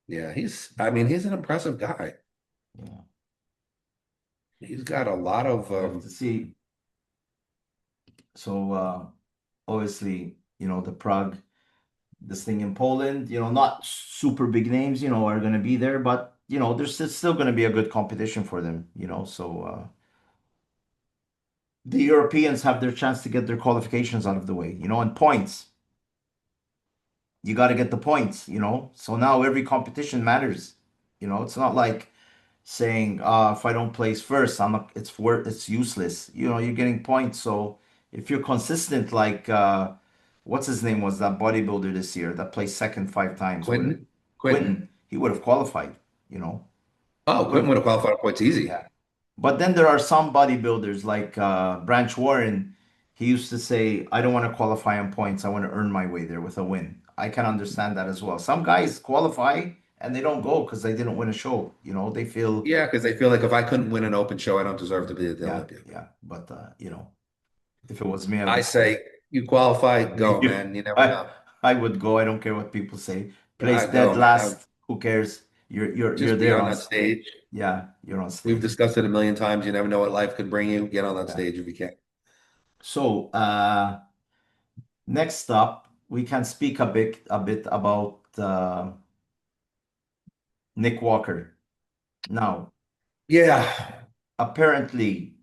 Yeah, I mean, he's an impressive guy. yeah. He's got a lot of, We have to see. So obviously, you know, the Prague, this thing in Poland, you know, not super big names, you know, are going to be there, but you know, there's still going to be a good competition for them, you know. So the Europeans have their chance to get their qualifications out of the way, you know, and points. You got to get the points, you know. So now every competition matters. You know, it's not like saying, if I don't place first, it's useless. You know, you're getting points. So if you're consistent, like what's his name was that bodybuilder this year that placed second 5 times? Would have Quentin. Quentin. Quinton, he would have qualified, you know. Oh, Would Quentin have would have qualified points easy. Yeah. But then there are some bodybuilders like Branch Warren. He used to say, I don't want to qualify on points. I want to earn my way there with a win. I can understand that as well. Some guys qualify and they don't go because they didn't win a show. You know, they feel, Yeah, because they feel like if I couldn't win an open show, I don't deserve to be at the yeah, Olympia. yeah. But, you know, if it was me, I I would say, say, you qualify, go, man. You never I, know. I would go. I don't care what people say. Yeah, Place I dead go, man. last. Who cares? You're Just be there on on, that stage. yeah, you're on We've stage. discussed it a million times. You never know what life could bring you. Get on that Yeah. stage if you can. So, next up, we can speak a bit about Nick Walker. Now, Yeah. apparently,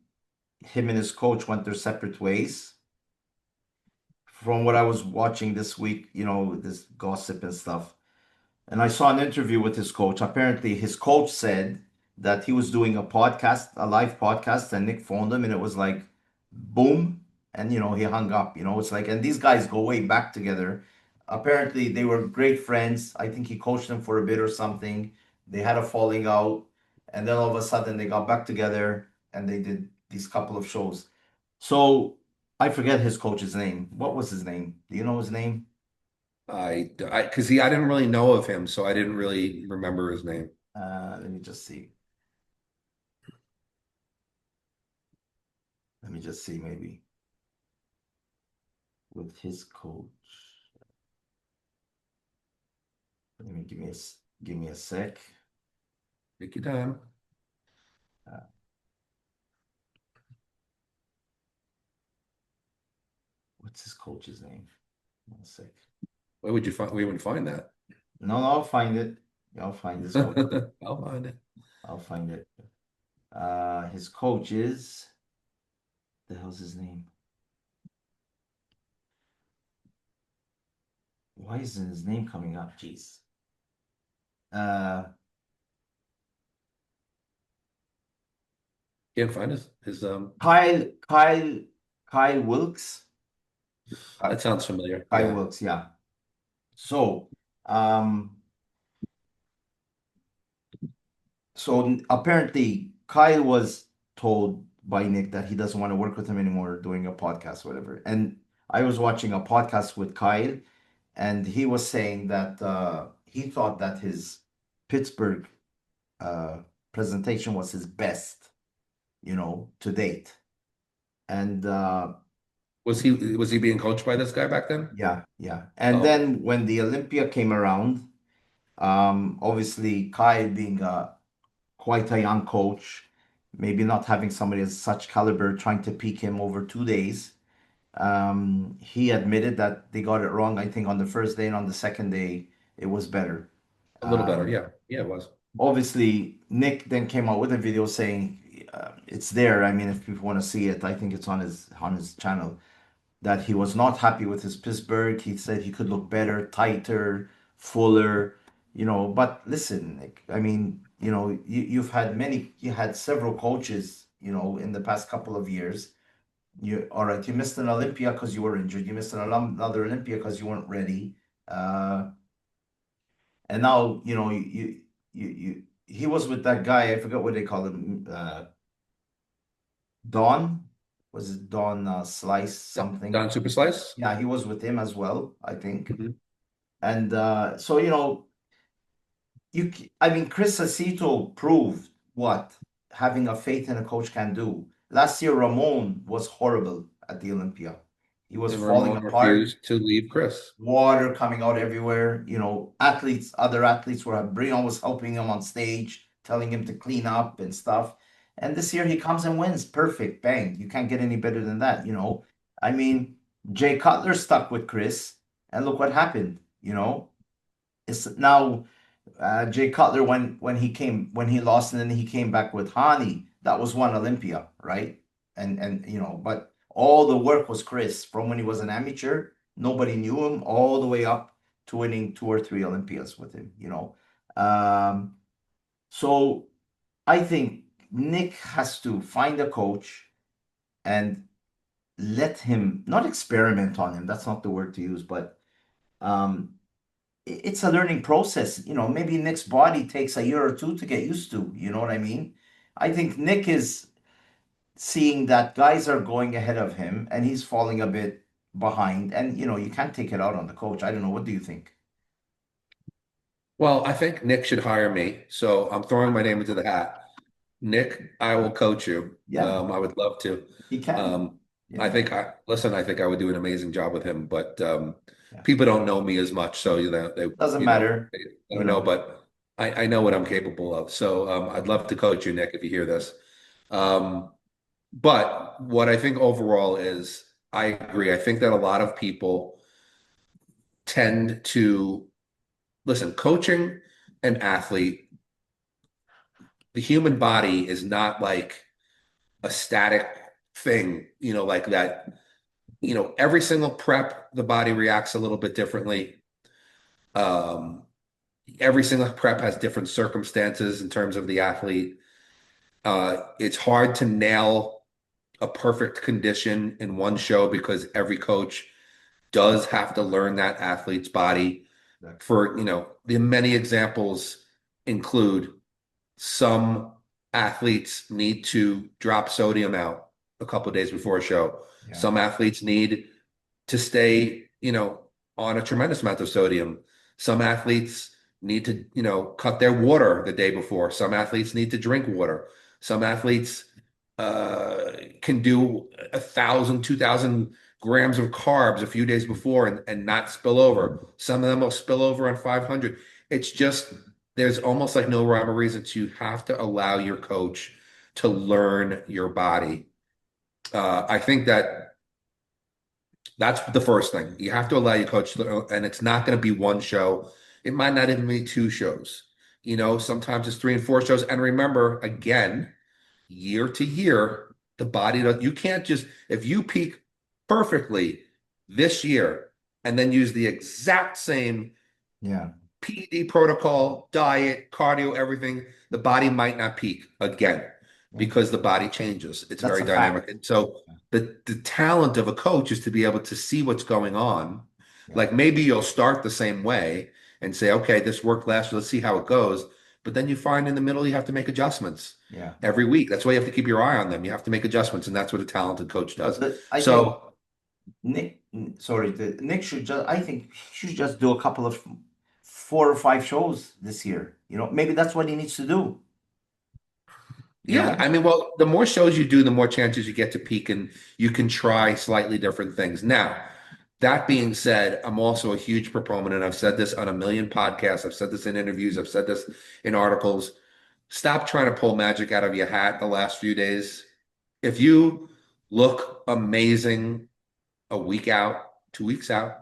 him and his coach went their separate ways. From what I was watching this week, you know, this gossip and stuff. And I saw an interview with his coach. Apparently, his coach said that he was doing a podcast, a live podcast, and Nick phoned him, and it was like, boom, and you know, he hung up. You know, it's like, and these guys go way back together. Apparently, they were great friends. I think he coached them for a bit or something. They had a falling out, and then all of a sudden, they got back together and they did these couple of shows. So I forget his coach's name. What was his name? Do you know his name? Because I didn't really know of him, so I didn't really remember his name. Let me just see. Let me just see, maybe with his coach. Let me give me a sec. Take your time. Uh, what's his coach's name? One sec. Where would you find? We wouldn't find that. No, I'll find it. I'll find his coach. I'll find it. I'll find it. His coach is the hell's his name? Why isn't his name coming up? Jeez. Uh, Can't find his. Kyle, Kyle, Kyle Wilkes. That sounds familiar. Kyle Yeah. Wilkes, yeah. So, um, apparently Kyle was told by Nick that he doesn't want to work with him anymore doing a podcast, whatever. And I was watching a podcast with Kyle, and he was saying that he thought that his Pittsburgh presentation was his best, to date. And Was he being coached by this guy back then? yeah, yeah. And Oh, okay. then when the Olympia came around, obviously Kyle being quite a young coach, maybe not having somebody of such caliber trying to peak him over 2 days. He admitted that they got it wrong. I think on the first day and on the second day, it was better. A little better. Um, Yeah. Yeah, it was. Obviously, Nick then came out with a video saying it's there. I mean, if people want to see it, I think it's on his channel. That he was not happy with his Pittsburgh. He said he could look better, tighter, fuller. But listen, Nick. I mean, you had several coaches, in the past couple of years. All right, you missed an Olympia because you were injured. You missed another Olympia because you weren't ready. And now, he was with that guy. I forgot what they call him. Don, was it Don Slice Yeah. something? Don Super Slice. Yeah, he was with him as well, I think. Mhm. And so, I mean, Chris Aceto proved what having a faith in a coach can do. Last year, Ramon was horrible at the Olympia. He was And falling Ramon apart, refused to leave Chris. water coming out everywhere. Other athletes were, Brion was helping him on stage, telling him to clean up and stuff. And this year he comes and wins. Perfect. Bang. You can't get any better than that. I mean, Jay Cutler stuck with Chris, and look what happened. It's now Jay Cutler when he lost and then he came back with Hani. That was one Olympia, right? And but all the work was Chris from when he was an amateur. Nobody knew him all the way up to winning 2 or 3 Olympias with him. Um, so I think Nick has to find a coach and let him not experiment on him. That's not the word to use, but um, it's a learning process. Maybe Nick's body takes a year or two to get used to. You know what I mean? I think Nick is seeing that guys are going ahead of him and he's falling a bit behind. And, you can't take it out on the coach. I don't know. What do you think? Well, I think Nick should hire me. So I'm throwing my name into the hat. Nick, I will coach you. Yeah, I would love to. he can. Um, I Yeah. think I think I would do an amazing job with him, but Yeah. people don't know me as much, so Doesn't matter. they You don't know, know, but I know what I'm capable of. So I'd love to coach you, Nick, if you hear this. Um, but what I think overall is I agree. I think that a lot of people tend to listen, coaching an athlete, the human body is not like a static thing, like that. Every single prep, the body reacts a little bit differently. Um, every single prep has different circumstances in terms of the athlete. It's hard to nail a perfect condition in one show because every coach does have to learn that athlete's body. exactly. The many examples include some athletes need to drop sodium out a couple of days before a show. Yeah. Some athletes need to stay, on a tremendous amount of sodium. Some athletes need to, cut their water the day before. Some athletes need to drink water. Some athletes can do 1,000, 2,000 grams of carbs a few days before and not spill over. Some of them will spill over on 500. It's just there's almost like no rhyme or reason. So you have to allow your coach to learn your body. I think that's the first thing. You have to allow your coach to, and it's not going to be one show. It might not even be 2 shows. Sometimes it's 3 and 4 shows. And remember, again, year to year, the body does, you can't just, if you peak perfectly this year and then use the exact same Yeah. PED protocol, diet, cardio, everything, the body might not peak again Yeah. because the body changes. It's That's very a dynamic. fact. And so the talent of a coach is to be able to see what's going on. Yeah. Like maybe you'll start the same way and say, okay, this worked last year, let's see how it goes. But then you find in the middle you have to make adjustments Yeah. every week. That's why you have to keep your eye on them. You have to make adjustments, and that's what a talented coach does. I think So Nick, sorry, Nick should just, I think he should just do a couple of 4 or 5 shows this year. Maybe that's what he needs to do. Yeah, I mean, well, the more shows you do, the more chances you get to peak and you can try slightly different things. Now, that being said, I'm also a huge proponent, and I've said this on a million podcasts, I've said this in interviews, I've said this in articles. Stop trying to pull magic out of your hat the last few days. If you look amazing a week out, 2 weeks out,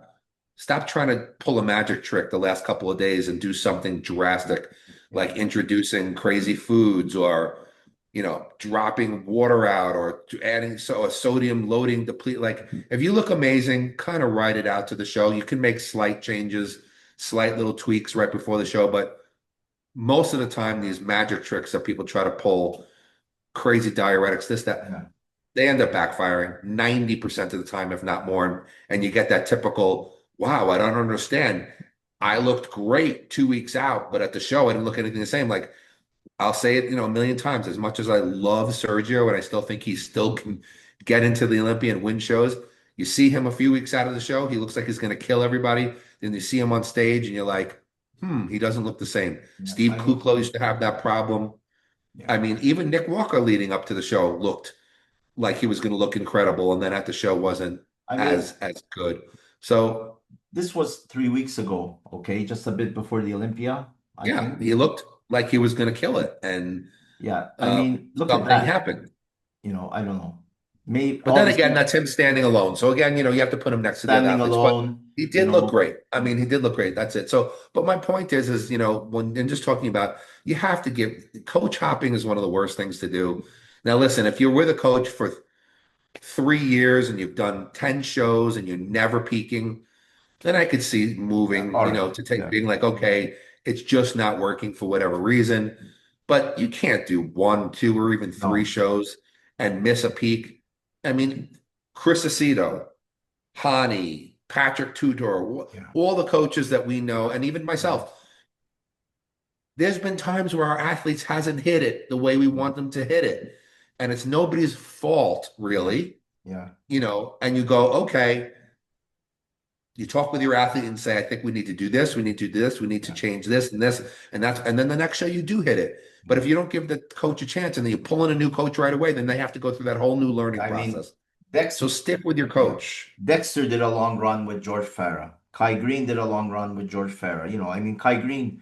stop trying to pull a magic trick the last couple of days and do something drastic, Yeah. like introducing crazy foods or dropping water out or adding a sodium loading deplete. Like if you look amazing, kind of ride it out to the show. You can make slight changes, slight little tweaks right before the show, but most of the time, these magic tricks that people try to pull, crazy diuretics, this, that, Yeah. they end up backfiring 90% of the time, if not more. And you get that typical, wow, I don't understand. I looked great 2 weeks out, but at the show, I didn't look anything the same. Like I'll say it, a million times, as much as I love Sergio and I still think he still can get into the Olympia and win shows, you see him a few weeks out of the show, he looks like he's going to kill everybody. Then you see him on stage and you're like, he doesn't look the same. Yeah. Steve Kuklo used to have that problem. Yeah. I mean, even Nick Walker leading up to the show looked like he was going to look incredible, and then at the show wasn't as good. So this was 3 weeks ago, okay, just a bit before the Olympia, I think. he looked like he was going to kill it, and Yeah, I mean, look at something that. happened. I don't know. Maybe But then again, that's him standing alone. So again, you have to put him next to the other standing athletes. But alone. he did look great. I mean, he did look great. That's it. So, but my point is, when and just talking about, you have to give coach hopping is one of the worst things to do. Now, listen, if you're with a coach for 3 years and you've done 10 shows and you're never peaking, then I could see moving, to take being like, okay, it's just not working for whatever reason. But you can't do 1, 2, or even 3 shows and miss a peak. I mean, Chris Aceto, Hani, Patrick Tudor, all the coaches that we know, and even myself, there's been times where our athletes hasn't hit it the way we want them to hit it. And it's nobody's fault, really. Yeah. And you go, okay, you talk with your athlete and say, I think we need to do this, we need to do this, we need to change this and this, and then the next show you do hit it. But if you don't give the coach a chance and then you pull in a new coach right away, then they have to go through that whole new learning process. So stick with your coach. Dexter did a long run with George Farah. Kai Green did a long run with George Farah. Kai Green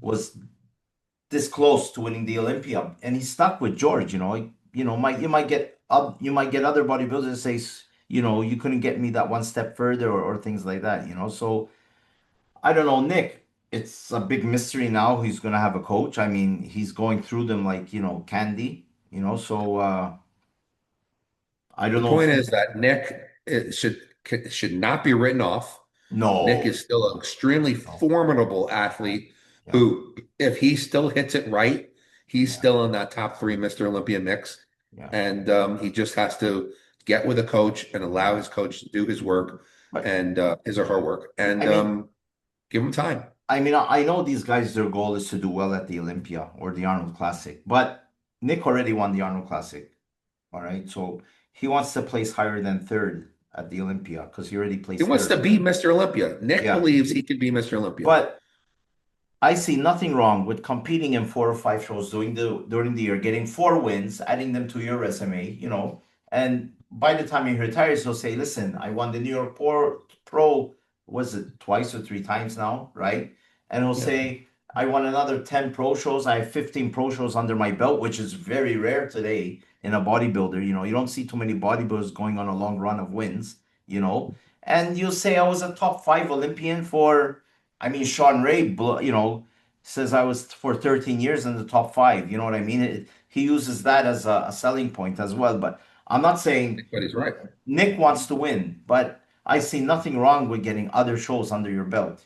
was this close to winning the Olympia, and he stuck with George. You might get other bodybuilders say, you couldn't get me that one step further or things like that. So I don't know, Nick. It's a big mystery now. He's gonna have a coach. I mean, he's going through them like candy. So I don't know. The point is that Nick should not be written off. No, Nick is still an extremely formidable athlete who, if he still hits it right, he's still in that top 3 Mr. Olympia mix. And he just has to get with a coach and allow his coach to do his work and his or her work, and give him time. I mean, I know these guys, their goal is to do well at the Olympia or the Arnold Classic, but Nick already won the Arnold Classic. All right. So he wants to place higher than 3rd at the Olympia because he already placed. He wants to be Mr. Olympia. Nick believes he could be Mr. Olympia. But I see nothing wrong with competing in 4 or 5 shows during the year, getting 4 wins, adding them to your resume, and by the time he retires, he'll say, listen, I won the New York Pro, was it twice or 3 times now, right? And he'll say, I won another 10 pro shows. I have 15 pro shows under my belt, which is very rare today in a bodybuilder. You don't see too many bodybuilders going on a long run of wins, And you'll say, I was a top 5 Olympian for, Sean Ray, says I was for 13 years in the top 5. You know what I mean? He uses that as a selling point as well. But I'm not saying but he's right. Nick wants to win, but I see nothing wrong with getting other shows under your belt,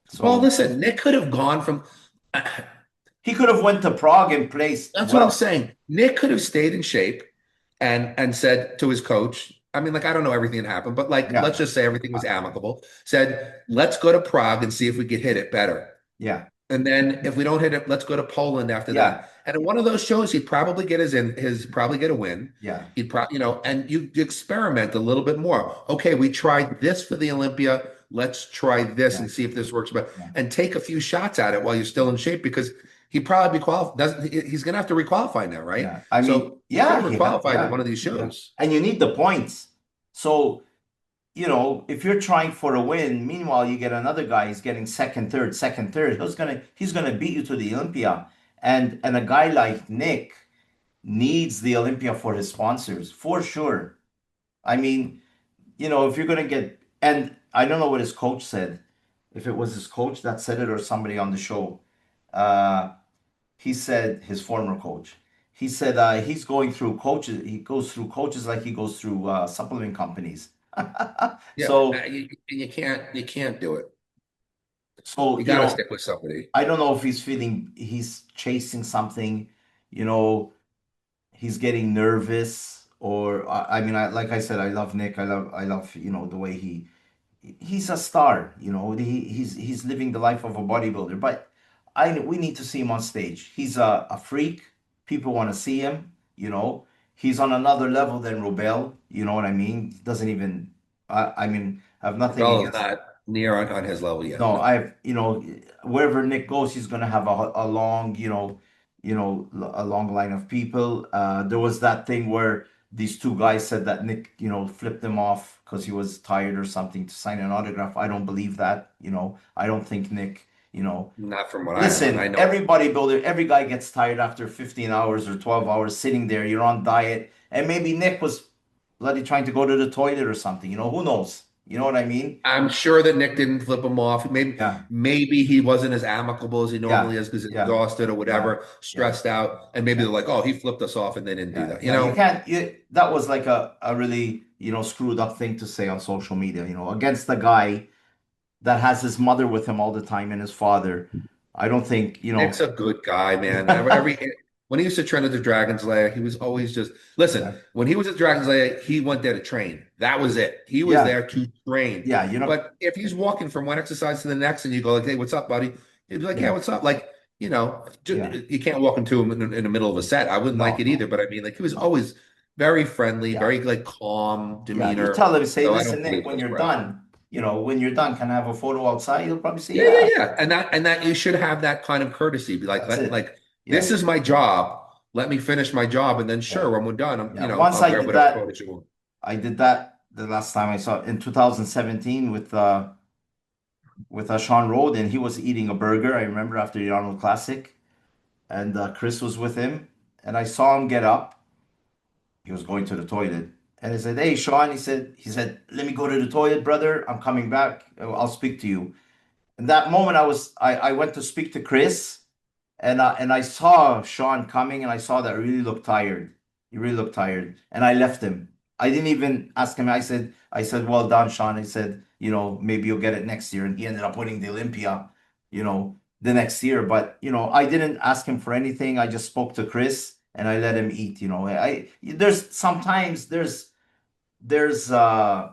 So, well, listen, Nick could have gone from. He could have went to Prague and placed. That's what I'm saying. Nick could have stayed in shape and said to his coach, I don't know everything that happened, but let's just say everything was amicable. Said, let's go to Prague and see if we could hit it better. Yeah. And then if we don't hit it, let's go to Poland after that. And in one of those shows, he'd probably get probably get a win. Yeah. He'd probably, and you experiment a little bit more. Okay, we tried this for the Olympia. Let's try this and see if this works. And take a few shots at it while you're still in shape, because He probably be qualified. He's going to have to requalify now, right? Yeah. I mean, So he could yeah, have requalified in yeah, one of these yeah. shows. And you need the points. So, if you're trying for a win, meanwhile you get another guy, he's getting second, third. He's gonna beat you to the Olympia. And a guy like Nick needs the Olympia for his sponsors, for sure. I mean, if you're gonna get, and I don't know what his coach said, if it was his coach that said it or somebody on the show. Uh, he said, his former coach, he said he's going through coaches. He goes through coaches like he goes through supplement companies. Yeah, So, you can't do it. so You got to stick with somebody. I don't know if he's chasing something, you know, he's getting nervous, or I mean, like I said, I love Nick. I love, the way he's a star. He's living the life of a bodybuilder. But we need to see him on stage. He's a freak. People want to see him. He's on another level than Robel. You know what I mean? He doesn't even. I mean, I have nothing Bell is against. not near on his level yet. No, No, wherever Nick goes, he's gonna have a long, a long line of people. There was that thing where these two guys said that Nick, flipped him off because he was tired or something to sign an autograph. I don't believe that. I don't think Nick, not from what I heard. I listen, know. every bodybuilder, every guy gets tired after 15 hours or 12 hours sitting there. You're on diet, and maybe Nick was bloody trying to go to the toilet or something. Who knows? You know what I mean? I'm sure that Nick didn't flip him off. Maybe Yeah, maybe he wasn't as amicable as he yeah, normally is because yeah, exhausted or yeah, whatever, yeah. stressed out, and maybe Yeah. they're like, "Oh, he flipped us off," and they didn't do Yeah, that. yeah, you can't. That was like a really, screwed up thing to say on social media, against the guy that has his mother with him all the time and his father. I don't think, Nick's a good guy, man. When he used to train at the Dragon's Lair, he was always just listen. yeah, When he was at Dragon's Lair, he went there to train. That was it. He was yeah, there to train. yeah, But if he's walking from one exercise to the next, and you go like, "Hey, what's up, buddy?" He'd be like, "Yeah, yeah, what's up?" Like, yeah, you can't walk into him in the middle of a set. I wouldn't like no, it no, either. But I mean, like, he was no, always very friendly, yeah, very like calm yeah. You demeanor. tell him, say, So I listen, don't Nick, believe when those you're crap. done, can I have a photo outside? He'll probably say, Yeah, yeah, yeah, yeah. And that you should have that kind of courtesy. Be like, that's it. this Yeah, is my job. Let me finish my job, and then yeah, sure, when we're done, yeah. Once I'll I grab did whatever that, photos you want. I did that the last time I saw in 2017 with Sean Rode, and he was eating a burger. I remember after the Arnold Classic, and Chris was with him, and I saw him get up. He was going to the toilet, and I said, "Hey, Sean," he said, "Let me go to the toilet, brother. I'm coming back. I'll speak to you." In that moment, I went to speak to Chris, and I saw Sean coming, and I saw that he really looked tired. He really looked tired, and I left him. I didn't even ask him. I said, "Well done, Sean." I said, maybe you'll get it next year, and he ended up winning the Olympia, the next year. But I didn't ask him for anything. I just spoke to Chris, and I let him eat. There's sometimes there's uh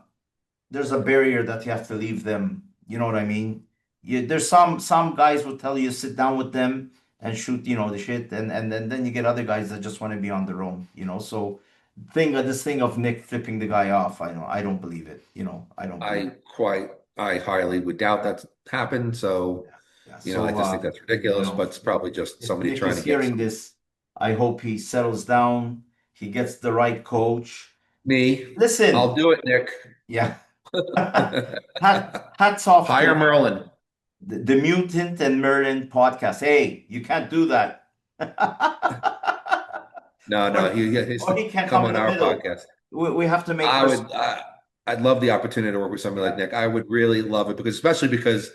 there's a barrier that you have to leave them. You know what I mean? There's some guys will tell you sit down with them and shoot, the shit, and then you get other guys that just want to be on their own. So this thing of Nick flipping the guy off, I don't believe it. I don't believe it. I highly would doubt that's happened. So, Yeah. I So just think that's ridiculous. But it's probably just if somebody Nick trying is to get hearing this, I hope he settles down. He gets the right coach. me. I'll Listen, do it, Nick. yeah. Hats off to Hire Merlin. the Mutant and Merlin podcast. Hey, you can't do that. No, no, or, he's or he can't come come in on the our middle. podcast. We have to make I her. would, I'd love the opportunity to work with somebody like Yeah, Nick. I would really love it especially because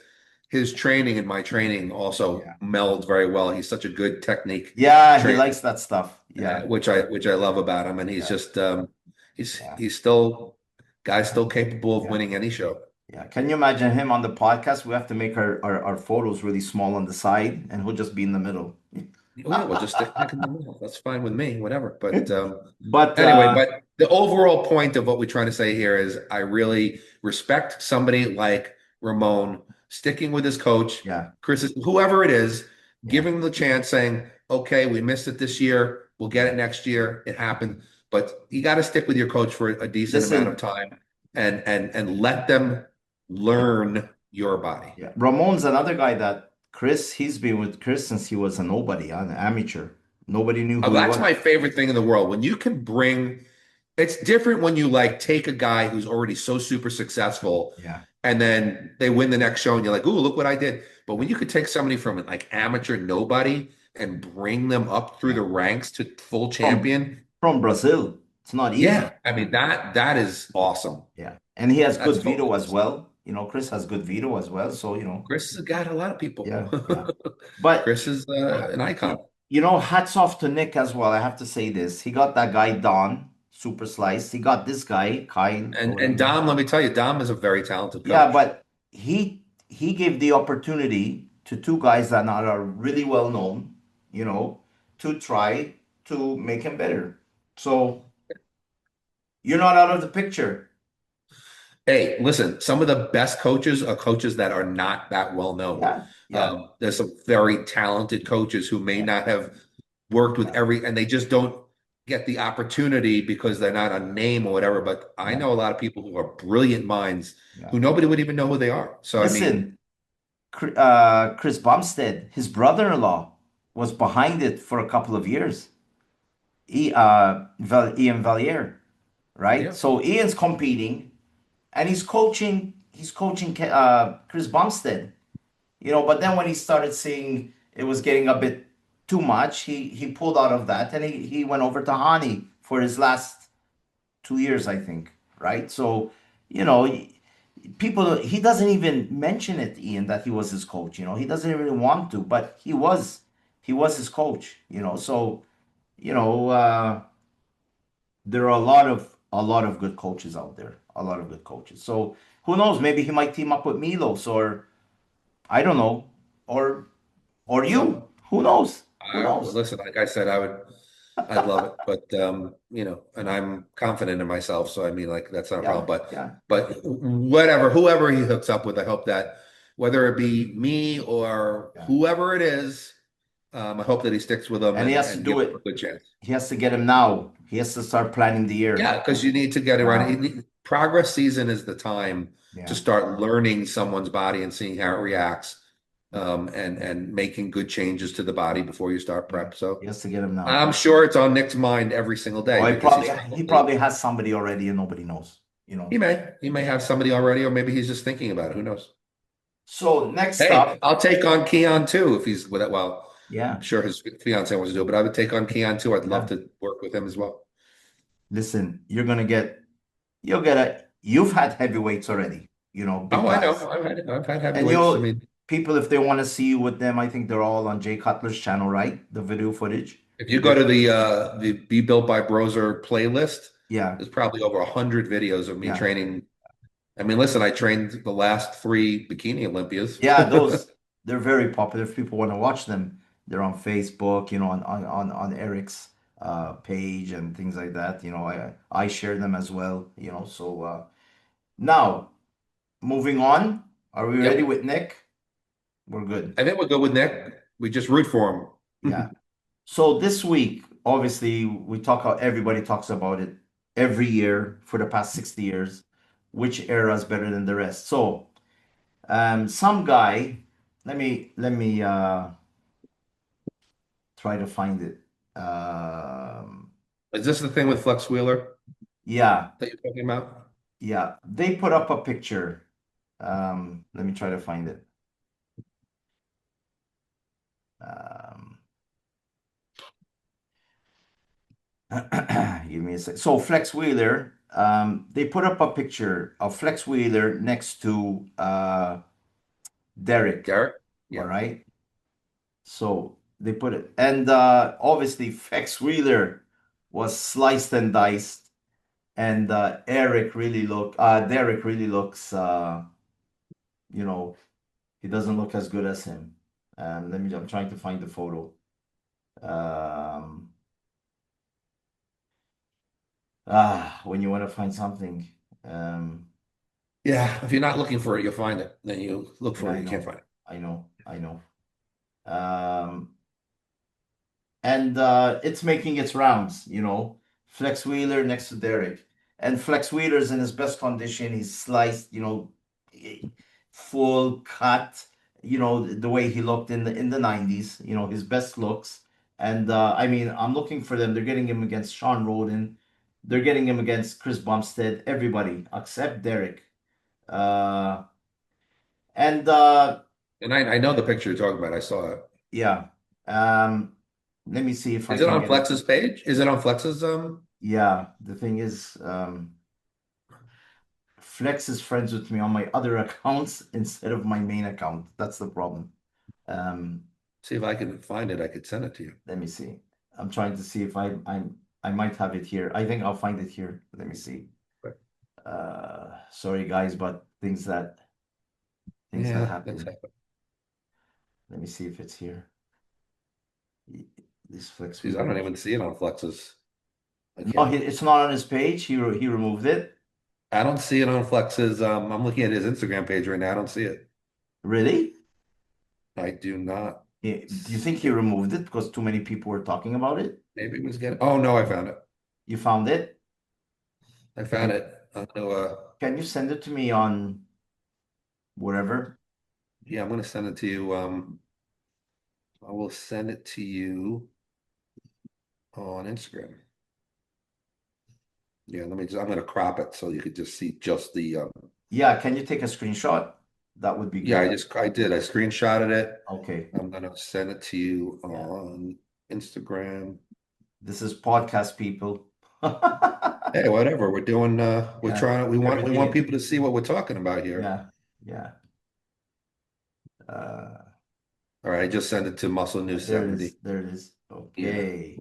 his training and my training also yeah, meld very well. He's such a good technique yeah. He trainer, likes that stuff. Yeah, which I love about him. And he's yeah, just, yeah, he's still, guy's still capable of yeah, winning any show. yeah. Can you imagine him on the podcast? We have to make our photos really small on the side, and he'll just be in the middle. Oh yeah, we'll just stick Nick in the middle. That's fine with me, whatever. But But anyway, but the overall point of what we're trying to say here is I really respect somebody like Ramon sticking with his coach, yeah, whoever it is, yeah. giving him the chance, saying, okay, we missed it this year. We'll get it next year. It happened. But you got to stick with your coach for a decent amount of Listen, time and let them learn your body. yeah. Ramon's another guy that Chris, he's been with Chris since he was a nobody, an amateur. Nobody knew who he That's was. my favorite thing in the world. When you can bring, it's different when you like take a guy who's already so super successful Yeah. and then they win the next show and you're like, ooh, look what I did. But when you could take somebody from like amateur nobody and bring them up through Yeah. the ranks to full From champion, from Brazil. It's not yeah, easy. I mean that is awesome. Yeah. And he has That's good totally veto as awesome. well. Chris has good veto as well. So, Chris has got a lot of people. yeah, yeah. But Chris is an icon. hats off to Nick as well. I have to say this. He got that guy Don, super slice. He got this guy, Kyle, or And whatever. Dom, let me tell you, Dom is a very talented Yeah, coach. but he gave the opportunity to two guys that are really well known, to try to make him better. So you're not out of the picture. Hey, listen, some of the best coaches are coaches that are not that well known. Yeah, yeah, There's some very talented coaches who may yeah, not have worked with yeah, and they just don't get the opportunity because they're not a name or whatever. But I yeah, know a lot of people who are brilliant minds yeah. who nobody would even know who they are. So, I mean, Listen, Chris Bumstead, his brother-in-law, was behind it for a couple of years. Ian Valier, right? yeah. So Ian's competing and he's coaching. He's coaching Chris Bumstead. But then when he started seeing it was getting a bit too much, he pulled out of that and he went over to Hani for his last 2 years, I think, right? So, you know, people he doesn't even mention it, Ian, that he was his coach. He doesn't even want to, but he was his coach. So you know there are a lot of good coaches out there, a lot of good coaches. So who knows? Maybe he might team up with Milos, or I don't know, or you. Well, Who knows? Who well, knows? listen, like I said, I'd love it, but and I'm confident in myself, so I mean, like that's not a problem. Yeah, yeah, But whatever, whoever he hooks up with, I hope that whether it be me or yeah. whoever it is, I hope that he sticks with them And he has to and do give him a it. good chance. He has to get him now. He has to start planning the year Yeah, because you need to get it right. now. Progress season is the time to Yeah, start learning someone's body and seeing how it reacts, and making good changes to the body before you start yeah. prep. So. He has to get him now. I'm sure it's on Nick's mind every single day Or he because probably he's he probably probably has somebody already and nobody knows. he may have somebody already, or maybe he's just thinking about it. Who knows? So next Hey, up, I'll take on Keon too if he's with it. Well, I'm yeah, sure his fiance wants to do it, but I would take on Keon too. I'd love yeah. to work with him as well. Listen, you've had heavyweights already, big Oh, I know. guys. I've had And heavyweights. I mean, people, if they want to see you with them, I think they're all on Jay Cutler's channel, right? The video footage. if you go to the Be Built by Broser playlist, Yeah, there's probably over 100 videos of me yeah. training. I mean, listen, I trained the last three bikini Olympias. Yeah, they're very popular. If people want to watch them, they're on Facebook, on Eric's page and things like that. I share them as well, so now moving on. Are we ready Yep. with Nick? We're good. I think we'll go with Nick. We just root for Yeah. him. So this week, obviously, everybody talks about it every year for the past 60 years. Which era is better than the rest? So, some guy, let me try to find it. Is this the thing with Flex Wheeler Yeah, that you're talking about? yeah. They put up a picture. Let me try to find it. Um, Give me a sec. So Flex Wheeler, they put up a picture of Flex Wheeler next to Derek. Garrett? All Yeah. right. So they put it, and obviously Flex Wheeler was sliced and diced, and Derek really looks, you know, he doesn't look as good as him. I'm trying to find the photo. Um, when you want to find something, um, Yeah. If you're not looking for it, you'll find it. Then you look yeah, for it, I you can't know, find it. I know, I know. Um, and it's making its rounds, Flex Wheeler next to Derek. And Flex Wheeler's in his best condition. He's sliced, full cut. the way he looked in the 90s, his best looks. And I mean, I'm looking for them. They're getting him against Sean Roden. They're getting him against Chris Bumstead, everybody except Derek. Uh, and And I know the picture you're talking about. I saw it. yeah. Um, Let me see if I Is it can on get it. Flex's page? Is it on Flex's Yeah, the thing is, Flex is friends with me on my other accounts instead of my main account. That's the problem. Um, see if I can find it. I could send it to you. Let me see. I'm trying to see if I might have it here. I think I'll find it here. Let me see. But Sorry guys, but things that yeah, that's happen. happened. Let me see if it's here. This Flex Geez, I don't video. even see it on Flex's No, account. it's not on his page. He removed it. I don't see it on Flex's. I'm looking at his Instagram page right now. I don't see it. Really? I do not Do you think see he it. removed it because too many people were talking about it? Maybe it was getting. Oh no, I found it. You found it? I found Can it. can you send it to me on wherever? Yeah, I'm gonna send it to you. I will send it to you on Instagram. Yeah, I'm gonna crop it so you could just see just the Yeah, can you take a screenshot? That would be yeah, good. I did. I screenshotted it. Okay. I'm gonna send it to you Yeah. on Instagram. This is podcast people. Hey, whatever. We're Yeah. trying we want Everything. people to see what we're talking about here. Yeah. Yeah. Uh, All right, I just sent it to Muscle News there it is. 70. There it is. Yeah. Okay.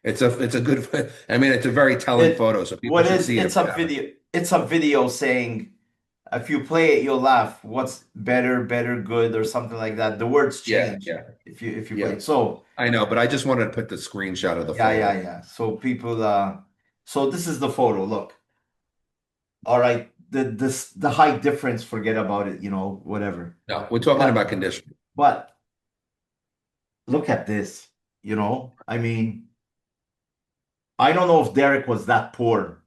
It's a good I mean it's a very telling It photo, so people what should is see it if it's they a haven't. video. It's a video saying if you play it, you'll laugh. What's better, better, good, or something like that. The words Yeah, change yeah, if you play yeah. it. So I know, but I just wanted to put the screenshot of the yeah, yeah, photo. yeah. So people so this is the photo. Look. All right. The height difference, forget about it, whatever. No, we're talking But about conditioning. but look at this, I mean, I don't know if Derek was that poor,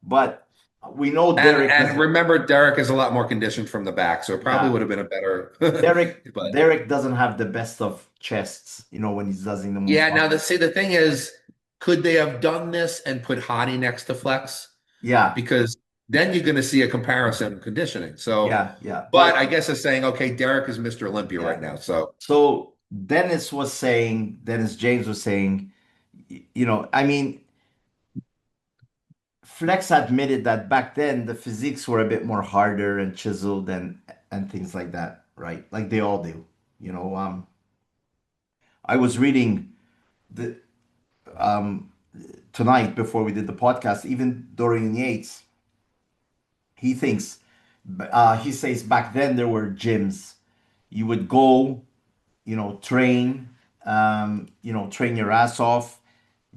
but we know Derek And doesn't. remember, Derek is a lot more conditioned from the back, so it probably Yeah, would have been a better. Derek But Derek doesn't have the best of chests, when he's doing the most yeah, now muscle. the thing is, could they have done this and put Hottie next to Flex? Yeah, Because then you're going to see a comparison in conditioning. So, yeah, yeah. but I But guess it's saying, okay, Derek is Mr. Olympia right yeah. now. So, So Dennis James was saying, I mean, Flex admitted that back then the physiques were a bit more harder and chiseled and things like that, right? Like they all do. I was reading the um tonight before we did the podcast, even Dorian Yates, he thinks he says back then there were gyms. You would go, train, train your ass off,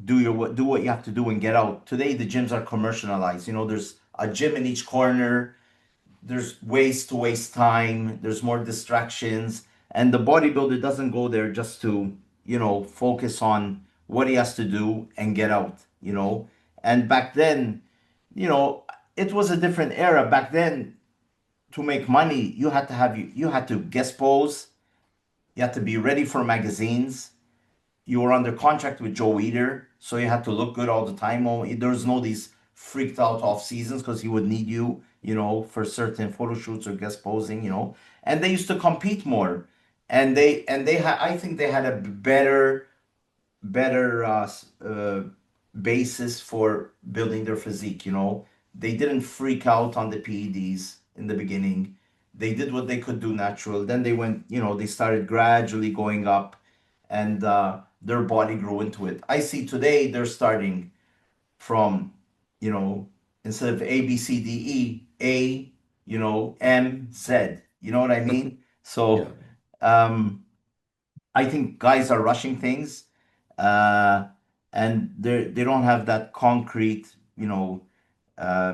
do what you have to do and get out. Today the gyms are commercialized. There's a gym in each corner. There's ways to waste time, there's more distractions, and the bodybuilder doesn't go there just to, focus on what he has to do and get out. And back then, you know, it was a different era. Back then, to make money, you had to guest pose, you had to be ready for magazines, you were under contract with Joe Eater, so you had to look good all the time. There's no these freaked out off seasons because he would need you, for certain photo shoots or guest posing. And they used to compete more, and they had I think they had a better basis for building their physique. They didn't freak out on the PEDs in the beginning. They did what they could do natural. Then they went, they started gradually going up, and their body grew into it. I see today they're starting from, you know, instead of A, B, C, D, E, A, M, Z. You know what I mean? yeah. So, I think guys are rushing things, uh, and they don't have that concrete,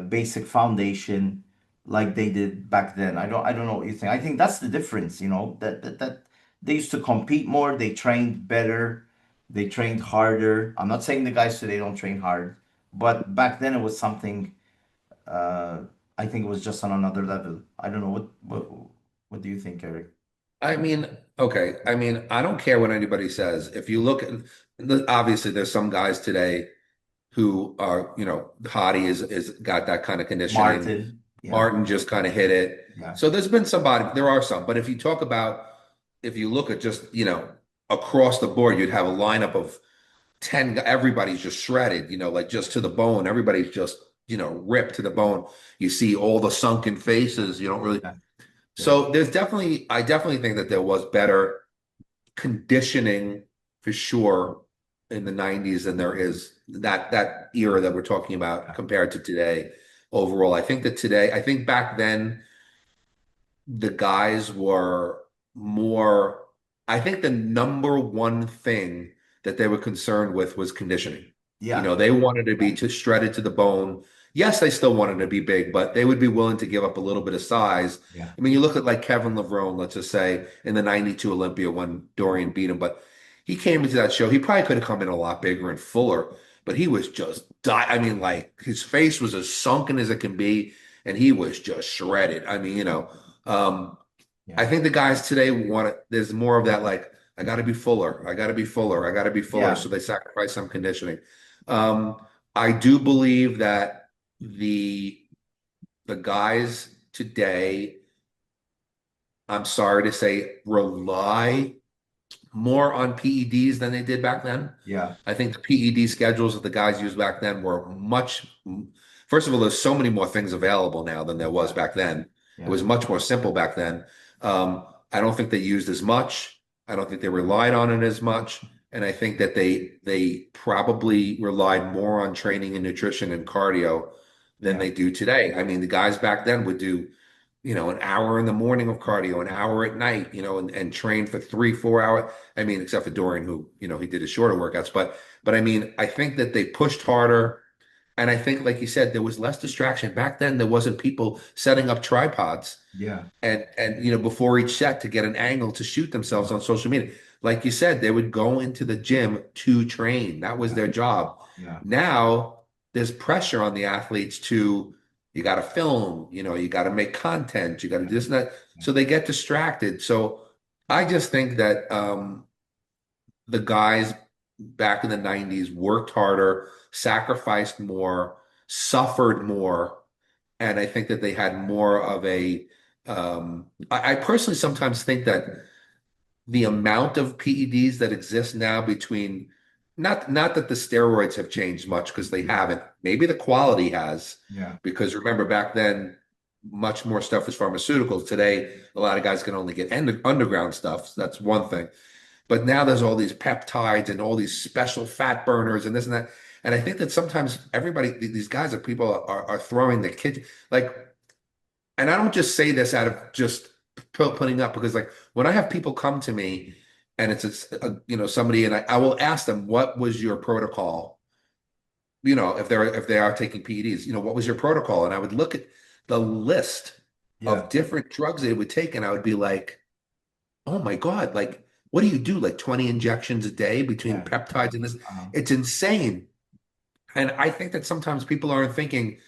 basic foundation like they did back then. I don't know what you think. I think that's the difference. That they used to compete more. They trained better. They trained harder. I'm not saying the guys today don't train hard, but back then it was something. Uh, I think it was just on another level. I don't know what do you think, Eric? I mean, okay. I mean, I don't care what anybody says. If you look at, obviously, there's some guys today who are, Hottie is got that kind of conditioning. Martin, yeah, Martin just kind of hit it. yeah, So there's been somebody, there are some, but if you talk about, if you look at just, across the board, you'd have a lineup of 10, everybody's just shredded, like just to the bone. Everybody's just, ripped to the bone. You see all the sunken faces. You don't really. yeah, yeah, So I definitely think that there was better conditioning for sure in the 90s than there is that era that we're talking about yeah, compared to today. Overall, I think that today, I think back then the guys were more, I think the number one thing that they were concerned with was conditioning. yeah, They wanted to be to shredded to the bone. Yes, they still wanted to be big, but they would be willing to give up a little bit of size. yeah, I mean, you look at like Kevin Levrone, let's just say in the 92 Olympia when Dorian beat him, but he came into that show. He probably could have come in a lot bigger and fuller, but he was just I mean, like his face was as sunken as it can be, and he was just shredded. I mean, um, I yeah, think the guys today want it. There's more of that, like, I got to be fuller. I got to be fuller. I got to be fuller. yeah, So they sacrifice some conditioning. Um, I do believe that the the guys today, I'm sorry to say, rely more on PEDs than they did back then. yeah, I think the PED schedules that the guys used back then were much, first of all, there's so many more things available now than there was yeah, back then. It yeah, was much more simple back then. I don't think they used as much. I don't think they relied on it as much. And I think that they probably relied more on training and nutrition and cardio than yeah, they do today. I mean, the guys back then would do an hour in the morning of cardio, an hour at night, and train for 3, 4 hours. I mean, except for Dorian, who, he did his shorter workouts. But I mean, I think that they pushed harder. And I think, like you said, there was less distraction. Back then, there wasn't people setting up tripods yeah, and before each set to get an angle to shoot themselves on social media. Like you said, they would go into the gym to train. That was yeah, their job. yeah, Now there's pressure on the athletes to, you got to film, you got to make content, you got to do this and that. yeah, So they get distracted. So I just think that the guys back in the 90s worked harder, sacrificed more, suffered more, and I think that they had more of a I personally sometimes think that the amount of PEDs that exist now between, not that the steroids have changed much because they haven't. Maybe the quality has, yeah, because remember back then much more stuff was pharmaceuticals. Today, a lot of guys can only get underground stuff. So that's one thing. But now there's all these peptides and all these special fat burners and this and that. And I think that sometimes everybody, these guys are people are throwing the kid, like, and I don't just say this out of just putting up, because like when I have people come to me and it's somebody, and I will ask them, what was your protocol? If they are taking PEDs, what was your protocol? And I would look at the list yeah, of different drugs they would take, and I would be like, oh my God, like, what do you do? Like 20 injections a day between yeah, peptides and this? uh, It's insane. And I think that sometimes people aren't thinking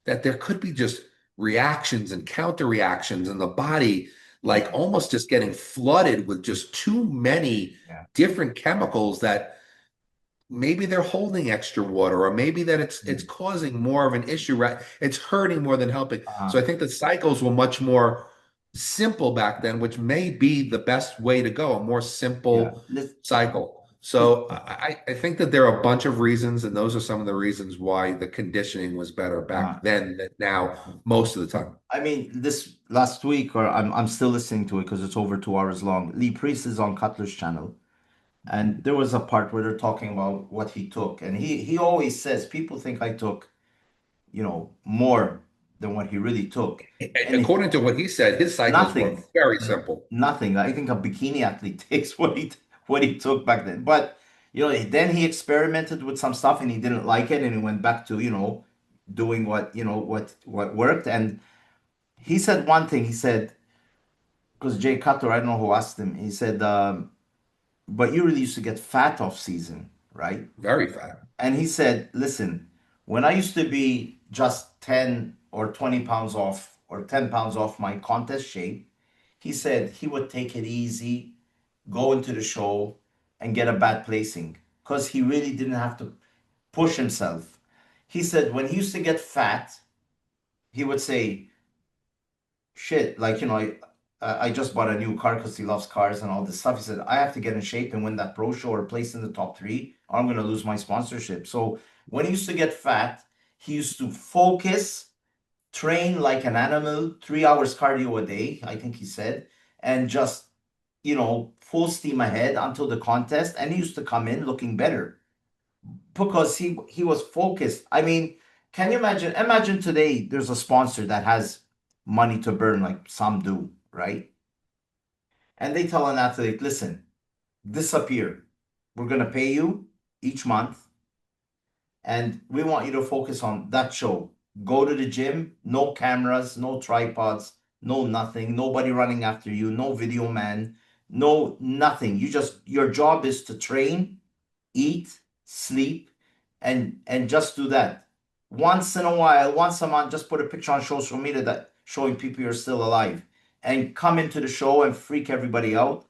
that there could be just reactions and counter reactions in the body, like yeah, almost just getting flooded with just too many yeah, different chemicals, that maybe they're holding extra water, or maybe that it's mm, causing more of an issue, right? It's hurting more than helping. uh, So I think the cycles were much more simple back then, which may be the best way to go, a more yeah. simple cycle. So I think that there are a bunch of reasons, and those are some of the reasons why the conditioning was better uh, back then than now, yeah. most of the time. I mean, this last week, or I'm still listening to it because it's over 2 hours long. Lee Priest is on Cutler's channel, and there was a part where they're talking about what he took, and he always says people think I took, more than what he really took, and According to what he said, his cycles were nothing, very simple. nothing. I think a bikini athlete takes what he took back then, but then he experimented with some stuff and he didn't like it, and he went back to doing what worked, and he said one thing. He said, because Jay Cutler, I don't know who asked him, he said, but you really used to get fat off season, right? Very fat. And he said, listen, when I used to be just 10 or 20 pounds off or 10 pounds off my contest shape, he said he would take it easy, go into the show, and get a bad placing because he really didn't have to push himself. He said when he used to get fat, he would say, shit, like, I just bought a new car because he loves cars and all this stuff. He said, I have to get in shape and win that pro show or place in the top three, or I'm going to lose my sponsorship. So when he used to get fat, he used to focus, train like an animal, 3 hours cardio a day, I think he said, and just, full steam ahead until the contest. And he used to come in looking better because he was focused. I mean, can you imagine? Imagine today there's a sponsor that has money to burn like some do, right? And they tell an athlete, listen, disappear. We're going to pay you each month and we want you to focus on that show. Go to the gym, no cameras, no tripods, no nothing, nobody running after you, no video man, no nothing. Your job is to train, eat, sleep, and just do that. Once in a while, once a month, just put a picture on social media that showing people you're still alive and come into the show and freak everybody out.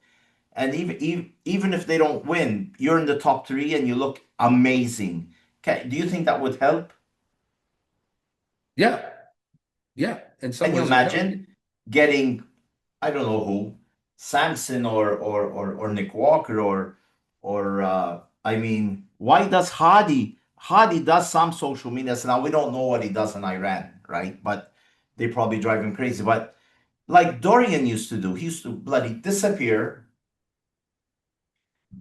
And even if they don't win, you're in the top three and you look amazing. Do you think that would help? Yeah. Yeah. In some Can you ways it does. imagine getting, I don't know who, Samson or Nick Walker or I mean, why does Hadi does some social media. So now we don't know what he does in Iran, right? But they probably drive him crazy. But like Dorian used to do, he used to bloody disappear,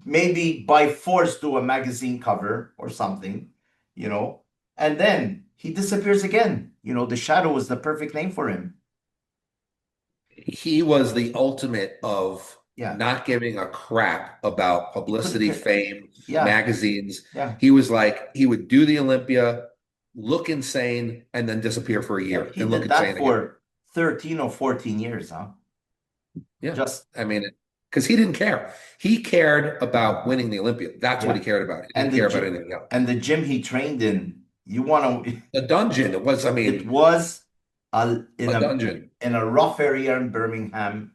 maybe by force do a magazine cover or something, and then he disappears again. The shadow is the perfect name for him. He was the ultimate of Yeah. not giving a crap about publicity, fame, Yeah. magazines. Yeah. He was like, he would do the Olympia, look insane, and then disappear for a Yeah. year He and look did that insane again. for 13 or 14 years, huh? Yeah. Just, I mean, because he didn't care. He cared about winning the Olympia. That's what yeah. he cared about. He And didn't the care about gym, anything else. and the gym he trained in, you want to, The dungeon. It was, I it mean, was a dungeon. in a rough area in Birmingham.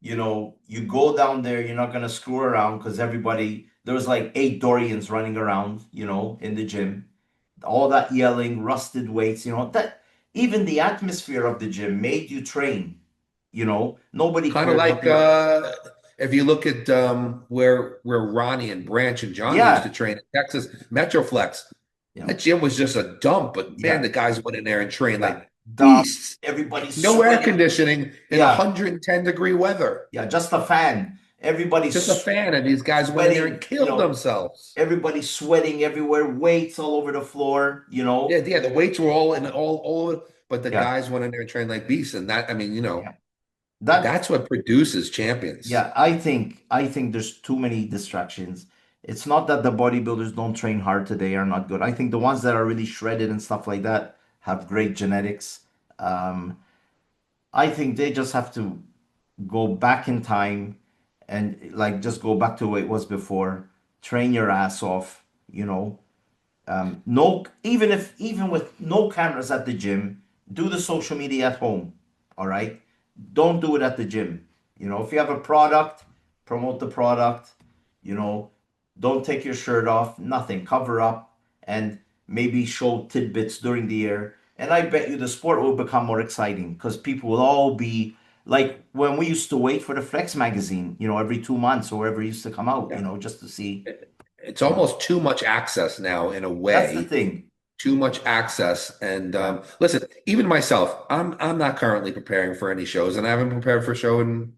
You go down there, you're not gonna screw around because there was like 8 Dorians running around, in the gym. All that yelling, rusted weights, that even the atmosphere of the gym made you train. Nobody Kind of cared what like they. if you look at where Ronnie and Branch and Johnny used to Yeah, train in Texas, Metroflex. yeah, That gym was just a dump, but man, yeah, the guys went in there and trained yeah. like Dumb. beasts. Everybody's No air sweating. conditioning in Yeah, 110-degree weather. yeah, just a fan. Just a Everybody's fan, and these guys went in there and sweating. killed themselves. Everybody's sweating everywhere. Weights all over the floor. Yeah, yeah. The weights were all in all over, but the Yeah, guys went in there and trained like beasts. And that, I mean, yeah. That that's what produces champions. Yeah, I think there's too many distractions. It's not that the bodybuilders don't train hard today are not good. I think the ones that are really shredded and stuff like that have great genetics. Um, I think they just have to go back in time and like just go back to what it was before. Train your ass off, no, even with no cameras at the gym, do the social media at home. All right. Don't do it at the gym. If you have a product, promote the product. You know, don't take your shirt off, nothing. Cover up and maybe show tidbits during the year. And I bet you the sport will become more exciting because people will all be like when we used to wait for the Flex magazine, every 2 months or whatever it used to come out, Yeah. just to see. It's almost too much access now in a That's the way. thing. Too much access. And Yeah. listen, even myself, I'm not currently preparing for any shows, and I haven't prepared for a show in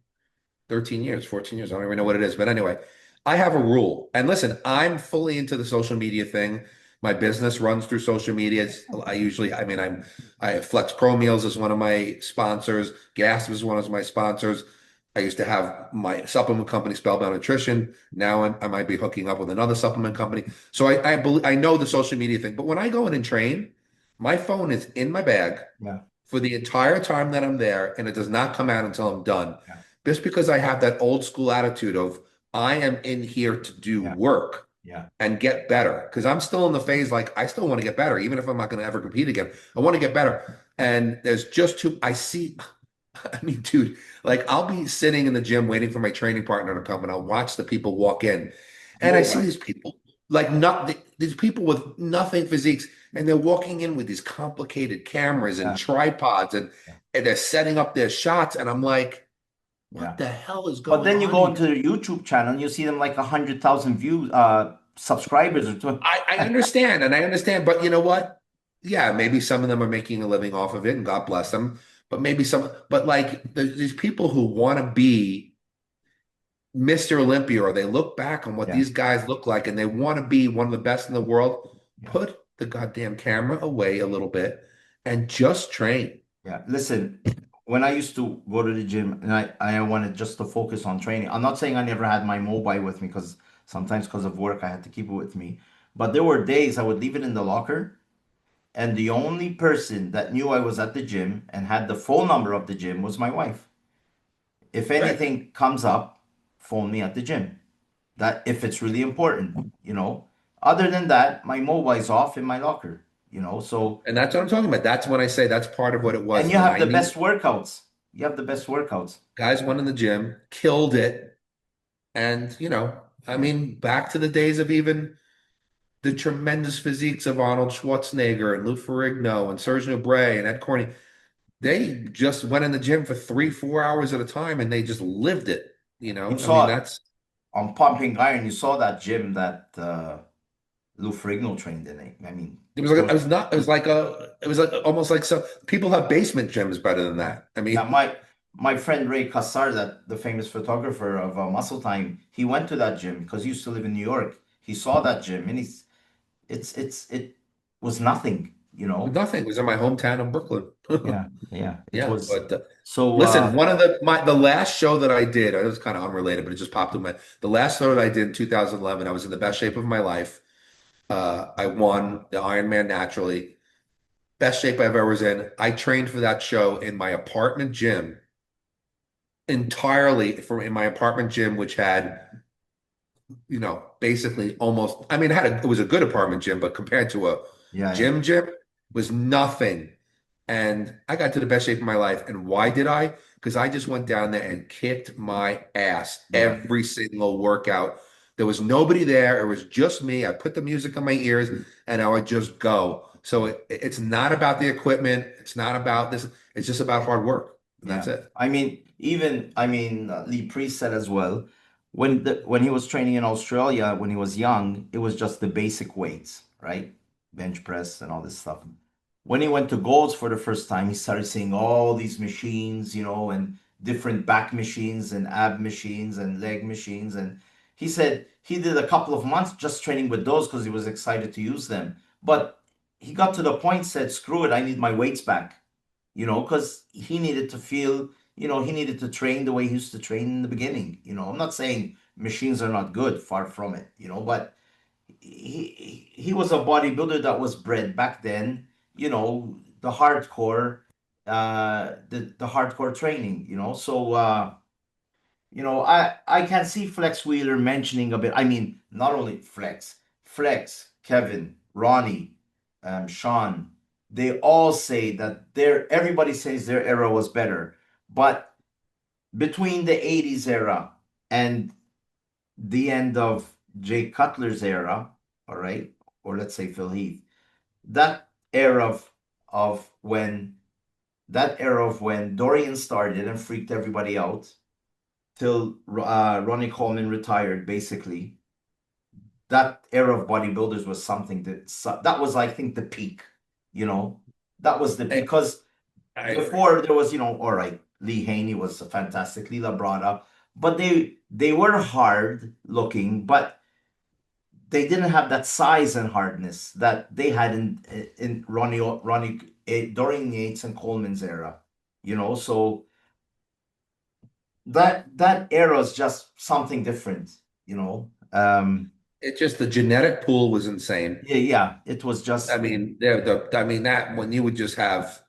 13 years, 14 years. I don't even know what it is. But anyway, I have a rule. And listen, I'm fully into the social media thing. My business runs through social media. I mean, I have Flex Pro Meals as one of my sponsors. Gas is one of my sponsors. I used to have my supplement company, Spellbound Nutrition. Now I might be hooking up with another supplement company. So I know the social media thing. But when I go in and train, my phone is in my bag Yeah. for the entire time that I'm there, and it does not come out until I'm done. Yeah. Just because I have that old school attitude of I am in here to do Yeah. work Yeah. and get better. Because I'm still in the phase like I still want to get better, even if I'm not going to ever compete again. I want to get better. And there's just too I mean, dude, like I'll be sitting in the gym waiting for my training partner to come, and I'll watch the people walk in, and I see Mobile. these people like not these people with nothing physiques, and they're walking in with these complicated cameras and Yeah, tripods, yeah, and they're setting up their shots, and I'm like, what yeah. the hell is But going then you on go here? into their YouTube channel and you see them like 100,000 views, subscribers or two. I understand, and I understand, but you know what? Yeah, maybe some of them are making a living off of it, and God bless them. But maybe some, but like these people who want to be Mr. Olympia, or they look back on what Yeah, these guys look like and they want to be one of the best in the world, yeah, put the goddamn camera away a little bit and just train. yeah. Listen, when I used to go to the gym and I wanted just to focus on training, I'm not saying I never had my mobile with me because sometimes because of work I had to keep it with me. But there were days I would leave it in the locker, and the only person that knew I was at the gym and had the phone number of the gym was my wife. If Right. anything comes up, phone me at the gym. That if it's really important. Other than that, my mobile's off in my locker, so And that's what I'm talking about. That's when I say that's part of what it was and in you the have the 90s. best workouts. You have the best workouts. Guys went in the gym, killed it. And, I Yeah. mean, back to the days of even the tremendous physiques of Arnold Schwarzenegger and Lou Ferrigno and Serge Nubret and Ed Corney. They just went in the gym for 3, 4 hours at a time and they just lived it. You I mean, saw it that's on Pumping Iron, you saw that gym that Lou Ferrigno trained in. I mean, it was like it those, was not it was like almost like some people have basement gyms better than that. I yeah, mean, my friend Ray Kassar, that the famous photographer of Muscle Time, he went to that gym because he used to live in New York. He saw that gym and it was nothing. nothing. It was in my hometown of Brooklyn. Yeah, yeah. It Yeah, was but so listen, one of the last show that I did, it was kind of unrelated, but it just popped in my the last show that I did in 2011, I was in the best shape of my life. I won the Ironman naturally. Best shape I've ever was in. I trained for that show in my apartment gym, entirely from in my apartment gym, which had, basically almost, I mean, it was a good apartment gym, but compared to a yeah, yeah, gym was nothing. And I got to the best shape of my life. And why did I? Because I just went down there and kicked my ass yeah, every single workout. There was nobody there. It was just me. I put the music on my ears and I would just go. So it's not about the equipment. It's not about this. It's just about hard work. And that's yeah. it. Lee Priest said as well, when he was training in Australia when he was young, it was just the basic weights, right? Bench press and all this stuff. When he went to Golds for the first time, he started seeing all these machines, and different back machines and ab machines and leg machines. And he said he did a couple of months just training with those because he was excited to use them. But he got to the point, said, screw it, I need my weights back, because he needed to feel, he needed to train the way he used to train in the beginning. I'm not saying machines are not good, far from it, but he was a bodybuilder that was bred back then, the hardcore, the hardcore training, so I can see Flex Wheeler mentioning a bit. I mean, not only Flex, Kevin, Ronnie, Sean, they all say that everybody says their era was better. But between the 80s era and the end of Jay Cutler's era, all right, or let's say Phil Heath, that era of when Dorian started and freaked everybody out till Ronnie Coleman retired, basically. That era of bodybuilders was something that was, I think, the peak. You know, that was the I, because I agree. before there was, all right, Lee Haney was a fantastic, Lee Labrada, but they were hard looking, but they didn't have that size and hardness that they had in Ronnie Dorian Yates and Coleman's era. So that era is just something different. You know. It's just the genetic pool was insane. Yeah, yeah. It was I just, mean, I mean that when you would just have,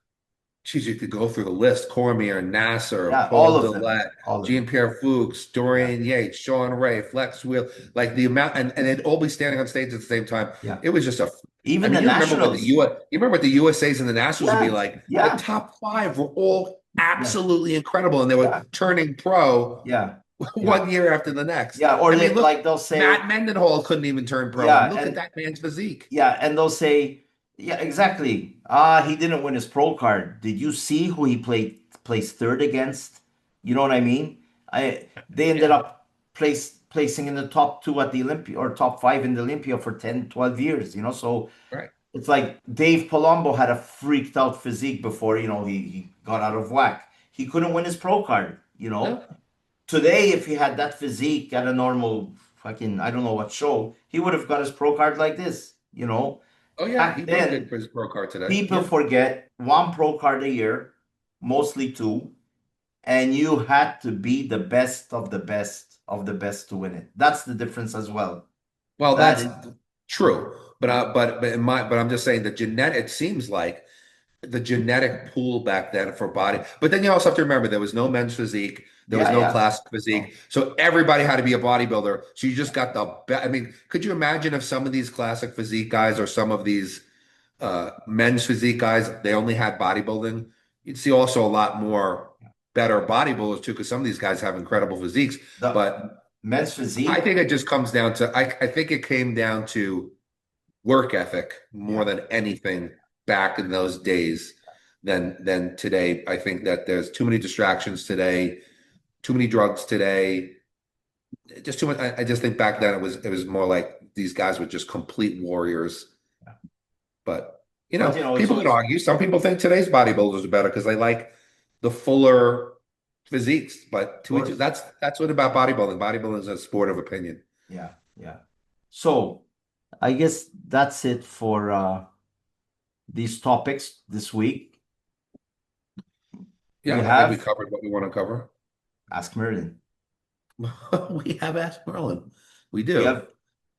geez, you could go through the list: Cormier, Nasser, yeah, all Paul of them, Dillette, all of them. Jean-Pierre Fuchs, Yeah, Dorian Yates, Sean Ray, Flex Wheel, like the amount, and they'd all be standing on stage at the same time. yeah. It was just a. I Even mean, the you remember what Nationals. you remember what the USA's and the Nationals would be Yeah, like. The yeah, top five were all Yeah. absolutely incredible, and they were Yeah. turning pro Yeah. Yeah. one year after the next. Yeah. Or I mean, look, like they'll Matt say, Mendenhall couldn't even turn pro, and yeah, look at and that man's physique. yeah, and they'll say, yeah, exactly. He didn't win his pro card. Did you see who he placed third against? You know what I mean? They ended Yeah, up placing in the top two at the Olympia or top five in the Olympia for 10, 12 years, you know? So right. it's like Dave Palumbo had a freaked out physique before, he got out of whack. He couldn't win his pro card, you know? No. Today, if he had that physique at a normal fucking, I don't know what show, he would have got his pro card like this, you know? Oh yeah, he Back would have good then, for his pro card today. people Yeah. forget one pro card a year, mostly two, and you had to be the best of the best of the best to win it. That's the difference as well. Well, That that's is, true, but I'm just saying the genetic. It seems like the genetic pool back then for body. But then you also have to remember there was no men's physique, there was yeah, no yeah. classic No. physique, so everybody had to be a bodybuilder. So you just got the best. I mean, could you imagine if some of these classic physique guys or some of these men's physique guys they only had bodybuilding? You'd see also a lot more better bodybuilders too, because some of these guys have incredible physiques. The But men's I physique, think it just comes down to I think it came down to work ethic more yeah. than anything back in those days than today. I think that there's too many distractions today, too many drugs today, just too much. I just think back then it was more like these guys were just complete warriors. But But people could argue. Some people think today's bodybuilders are better because they like the fuller physiques. But of to each, course, that's what about bodybuilding. Bodybuilding is a sport of opinion. yeah, yeah. So I guess that's it for these topics this week. We Yeah, I think we have covered what we want to cover. Ask Merlin. We have Ask Merlin. We Do you do. have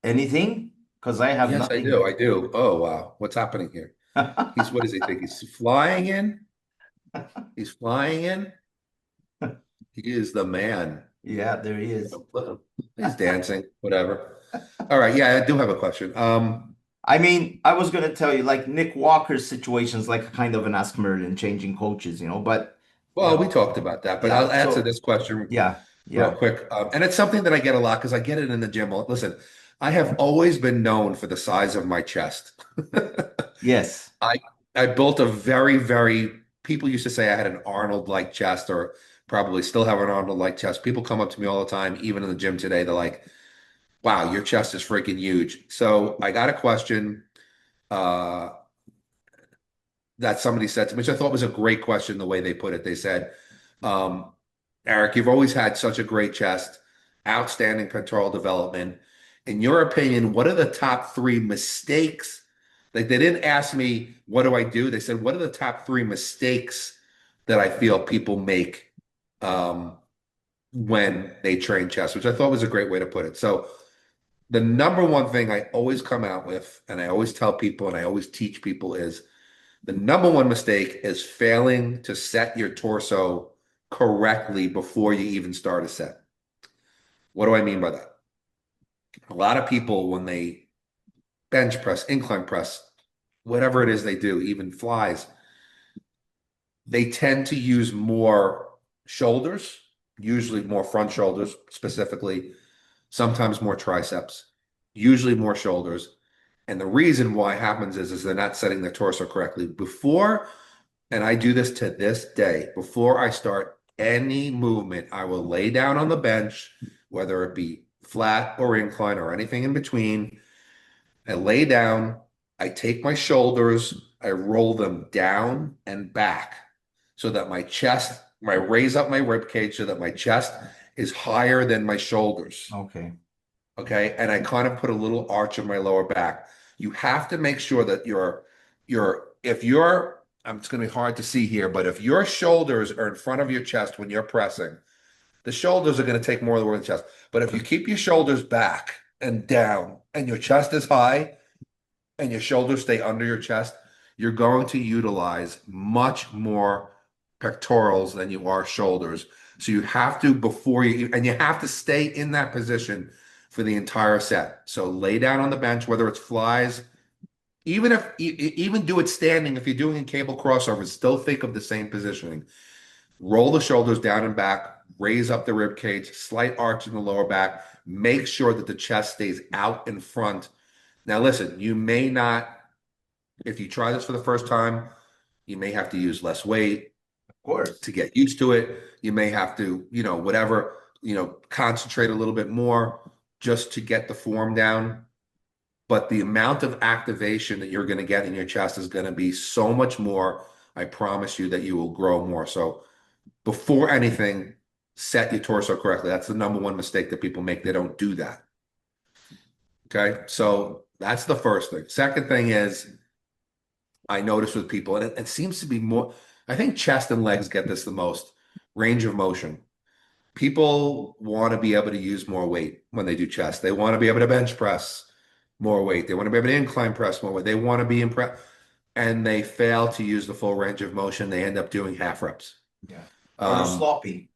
anything? Because I have Yes, I nothing do. I here. do. Oh, wow. What's happening here? What does he think? He's flying in? He's flying in? He is the man. Yeah, there he is. He's dancing, whatever. All right. Yeah, I do have a question. I mean, I was gonna tell you, like Nick Walker's situation is like a kind of an Ask Merlin, changing coaches, but you Well, we know, talked about that, but yeah. I'll answer So this question yeah, real yeah, quick. And it's something that I get a lot because I get it in the gym. Listen, I have always been known for the size of my chest. yes, I I built a people used to say I had an Arnold-like chest or probably still have an Arnold-like chest. People come up to me all the time, even in the gym today. They're like, wow, your chest is freaking huge. So I got a question uh, that somebody said to me, which I thought was a great question, the way they put it. They said, um, Eric, you've always had such a great chest, outstanding pectoral development. In your opinion, what are the top three mistakes? Like they didn't ask me, what do I do? They said, what are the top three mistakes that I feel people make um, when they train chest, which I thought was a great way to put it. So the number one thing I always come out with, and I always tell people and I always teach people is the number one mistake is failing to set your torso correctly before you even start a set. What do I mean by that? A lot of people, when they bench press, incline press, whatever it is they do, even flies, they tend to use more shoulders, usually more front shoulders specifically, sometimes more triceps, usually more shoulders. And the reason why it happens is they're not setting their torso correctly. And I do this to this day, before I start any movement, I will lay down on the bench, whether it be flat or incline or anything in between. I lay down, I take my shoulders, I roll them down and back so that I raise up my rib cage so that my chest is higher than my shoulders. okay, Okay. And I kind of put a little arch in my lower back. You have to make sure that if you're, it's going to be hard to see here, but if your shoulders are in front of your chest when you're pressing, the shoulders are going to take more of the work than the chest. But if you keep your shoulders back and down and your chest is high and your shoulders stay under your chest, you're going to utilize much more pectorals than you are shoulders. So you have to, and you have to stay in that position for the entire set. So lay down on the bench, whether it's flies, even do it standing. If you're doing a cable crossover, still think of the same positioning. Roll the shoulders down and back, raise up the rib cage, slight arch in the lower back. Make sure that the chest stays out in front. Now, listen, you may not, if you try this for the first time, you may have to use less weight Of course. to get used to it. You may have to, whatever, concentrate a little bit more just to get the form down. But the amount of activation that you're going to get in your chest is going to be so much more. I promise you that you will grow more. So before anything, set your torso correctly. That's the number one mistake that people make. They don't do that. Okay. So that's the first thing. Second thing is, I notice with people, and it seems to be more, I think chest and legs get this the most, range of motion. People want to be able to use more weight when they do chest. They want to be able to bench press more weight. They want to be able to incline press more weight. They want to be impressed, and they fail to use the full range of motion. They end up doing half reps. Yeah. Or they're sloppy.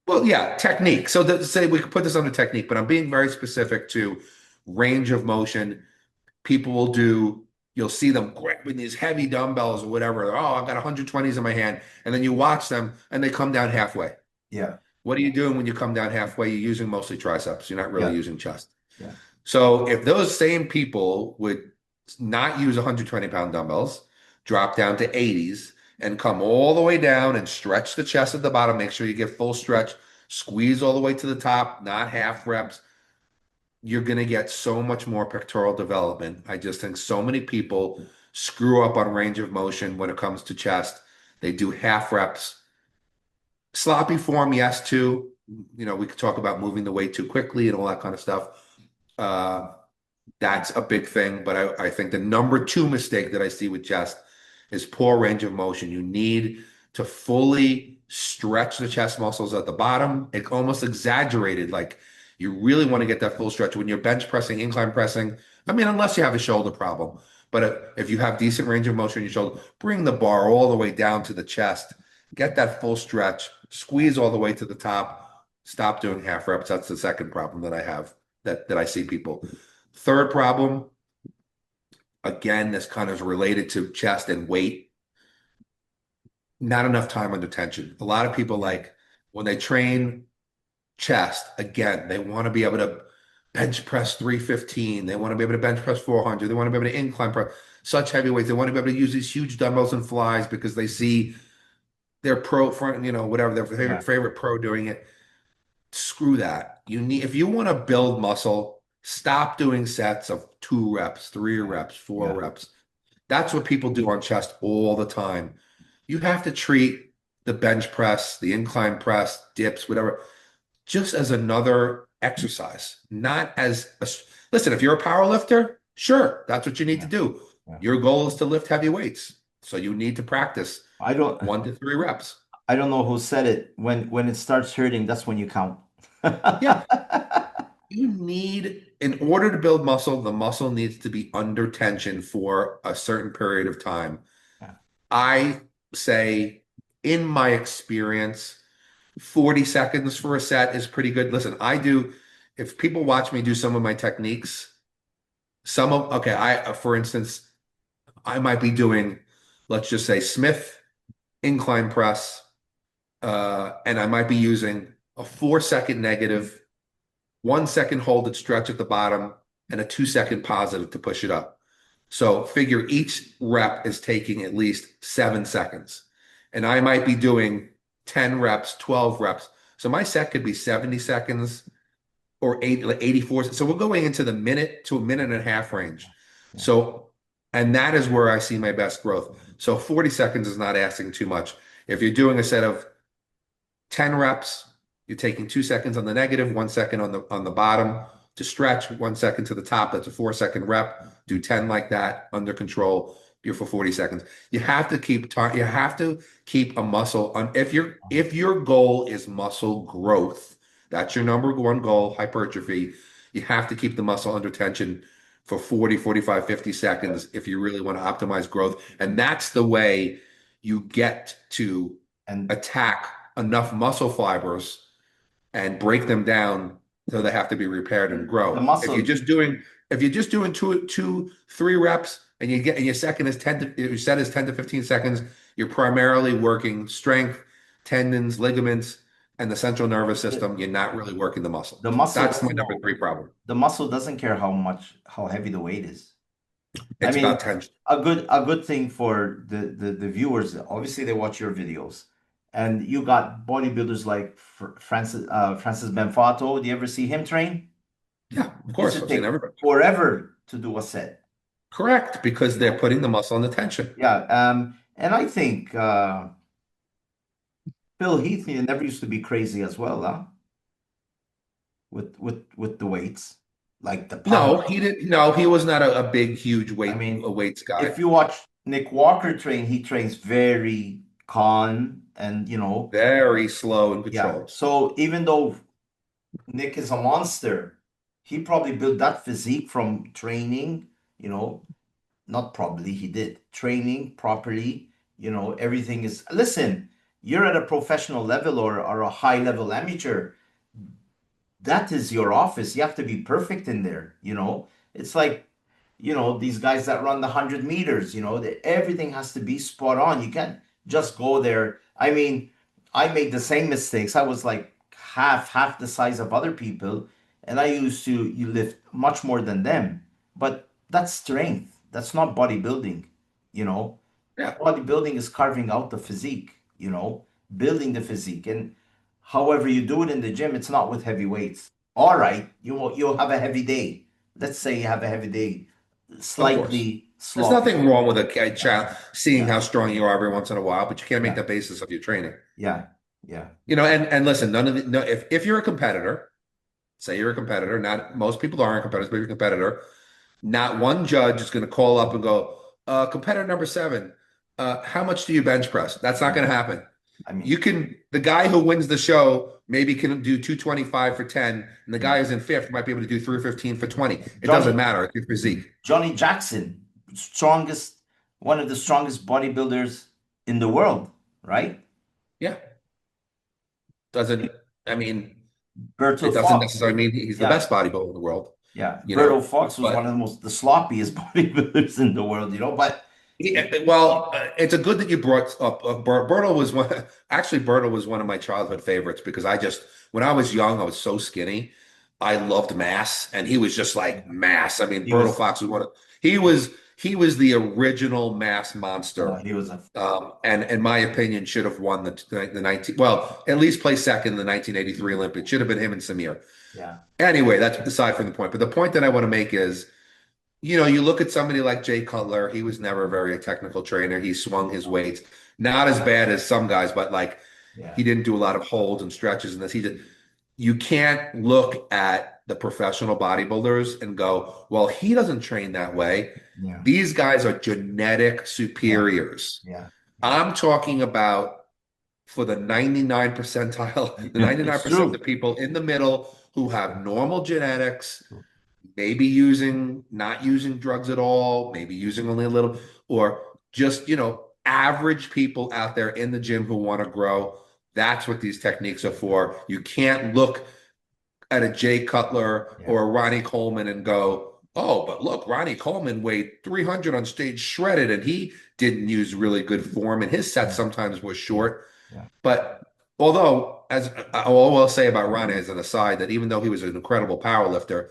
Well, yeah, technique. So say we could put this under technique, but I'm being very specific to range of motion. People will do, you'll see them grabbing these heavy dumbbells or whatever. Oh, I've got 120s in my hand. And then you watch them and they come down halfway. Yeah. What are you doing when you come down halfway? You're using mostly triceps. You're not really using chest. Yeah. So if those same people would not use 120-pound dumbbells, drop down to 80s, and come all the way down and stretch the chest at the bottom, make sure you get full stretch, squeeze all the way to the top, not half reps, you're going to get so much more pectoral development. I just think so many people screw up on range of motion when it comes to chest. They do half reps. Sloppy form, yes, too. We could talk about moving the weight too quickly and all that kind of stuff. That's a big thing. But I think the number two mistake that I see with chest is poor range of motion. You need to fully stretch the chest muscles at the bottom. It's almost exaggerated. Like you really want to get that full stretch when you're bench pressing, incline pressing. I mean, unless you have a shoulder problem. But if you have decent range of motion in your shoulder, bring the bar all the way down to the chest. Get that full stretch. Squeeze all the way to the top. Stop doing half reps. That's the second problem that I have that I see people. Third problem, again, this kind of is related to chest and weight. Not enough time under tension. A lot of people when they train chest, again, they want to be able to bench press 315. They want to be able to bench press 400. They want to be able to incline press such heavy weights. They want to be able to use these huge dumbbells and flies because they see their pro front, whatever their favorite pro doing it. Screw that. If you want to build muscle, stop doing sets of 2 reps, 3 reps, 4 reps. That's what people do on chest all the time. You have to treat the bench press, the incline press, dips, whatever, just as another exercise, not as listen, if you're a power lifter, sure, that's what you need to do. Your goal is to lift heavy weights. So you need to practice 1 to 3 reps. I don't know who said it. When it starts hurting, that's when you count. Yeah. You need, in order to build muscle, the muscle needs to be under tension for a certain period of time. Yeah. I say, in my experience, 40 seconds for a set is pretty good. Listen, if people watch me do some of my techniques, for instance, I might be doing, let's just say Smith incline press, and I might be using a 4-second negative, 1 second hold and stretch at the bottom, and a 2-second positive to push it up. So figure each rep is taking at least 7 seconds. And I might be doing 10 reps, 12 reps. So my set could be 70 seconds or 84. So we're going into the minute to a minute and a half range. Yeah. So, and that is where I see my best growth. So 40 seconds is not asking too much. If you're doing a set of 10 reps, you're taking 2 seconds on the negative, 1 second on the bottom to stretch, 1 second to the top. That's a 4-second rep. Do 10 like that under control. You're for 40 seconds. You have to keep you have to keep a muscle on. If your goal is muscle growth, that's your number one goal, hypertrophy. You have to keep the muscle under tension for 40, 45, 50 seconds if you really want to optimize growth. And that's the way you get to attack enough muscle fibers and break them down so they have to be repaired and grow. If you're just doing 2, 3 reps and your second is 10 to, your set is 10 to 15 seconds, you're primarily working strength, tendons, ligaments, and the central nervous system, you're not really working the muscle. The muscle, That's my number three problem. the muscle doesn't care how heavy the weight is. I It's mean, about tension. a good thing for the viewers, obviously they watch your videos. And you got bodybuilders like Francis Benfato. Do you ever see him train? Yeah, of Used course. to I've seen take everybody. forever to do a set, Correct, because you they're know? putting the muscle on the tension. Yeah. And I think Phil Heath never used to be crazy as well, huh? With the weights, like the No, power. he didn't. No, he was not a big, huge I mean, weights guy. if you watch Nick Walker train, he trains very calm and Very slow and yeah. controlled. So even though Nick is a monster, he probably built that physique from training, you know, not probably, he did training properly. Everything is, listen, you're at a professional level or a high level amateur. That is your office. You have to be perfect in there. It's like, these guys that run the 100 meters, everything has to be spot on. You can't just go there. I mean, I made the same mistakes. I was like half the size of other people, and I used to you lift much more than them. But that's strength. That's not bodybuilding, you know. Yeah, Bodybuilding is carving out the physique, building the physique. And however you do it in the gym, it's not with heavy weights. All right, you'll have a heavy day. Let's say you have a heavy day, of course. slightly There's sloppy. nothing wrong with a Yeah, child seeing yeah, how strong you are every once in a while, but you can't make yeah, that basis of your training. yeah, yeah. And listen, none of the no, if you're a competitor, say you're a competitor, not most people aren't competitors, but you're a competitor, not one judge is going to call up and go, competitor number seven, how much do you bench press? That's not Yeah. going to happen. I mean, The guy who wins the show maybe can do 225 for 10, and the guy yeah. who's in fifth might be able to do 315 for 20. It doesn't Johnny matter. It's your physique. Johnny Jackson, strongest, one of the strongest bodybuilders in the world, right? Yeah. Doesn't, I mean, Berto it doesn't Fox. necessarily mean he's the Yeah, best bodybuilder in the world, yeah. you know, Berto Fox was one of but the sloppiest bodybuilders in the world. But well, it's a good that you brought up. Berto was one. Actually, Berto was one of my childhood favorites because when I was young, I was so skinny. I loved mass, and he was just like mass. I mean, he Berto was, Fox was he was the original mass monster. he was a, And in my opinion, should have won the 19. Well, at least play second in the 1983 Olympics. Should have been him and Samir. yeah, Anyway, that's aside from the point. But the point that I want to make is, you look at somebody like Jay Cutler. He was never very a technical trainer. He swung his weights, not as bad as some guys, but like yeah, he didn't do a lot of holds and stretches and this. He did. You can't look at the professional bodybuilders and go, well, he doesn't train that way. yeah, These guys are genetic yeah, superiors. yeah, yeah. I'm talking about for the 99 percentile, the It's 99% of the true. people in the middle who have normal genetics, maybe not using drugs at all, maybe using only a little, or just, average people out there in the gym who want to grow. That's what these techniques are for. You can't look at a Jay Cutler Yeah, or a Ronnie Coleman and go, oh, but look, Ronnie Coleman weighed 300 on stage shredded, and he didn't use really good form, and his sets yeah, sometimes were yeah, short. yeah, But although, as all I'll say about Ronnie as an aside, that even though he was an incredible power lifter,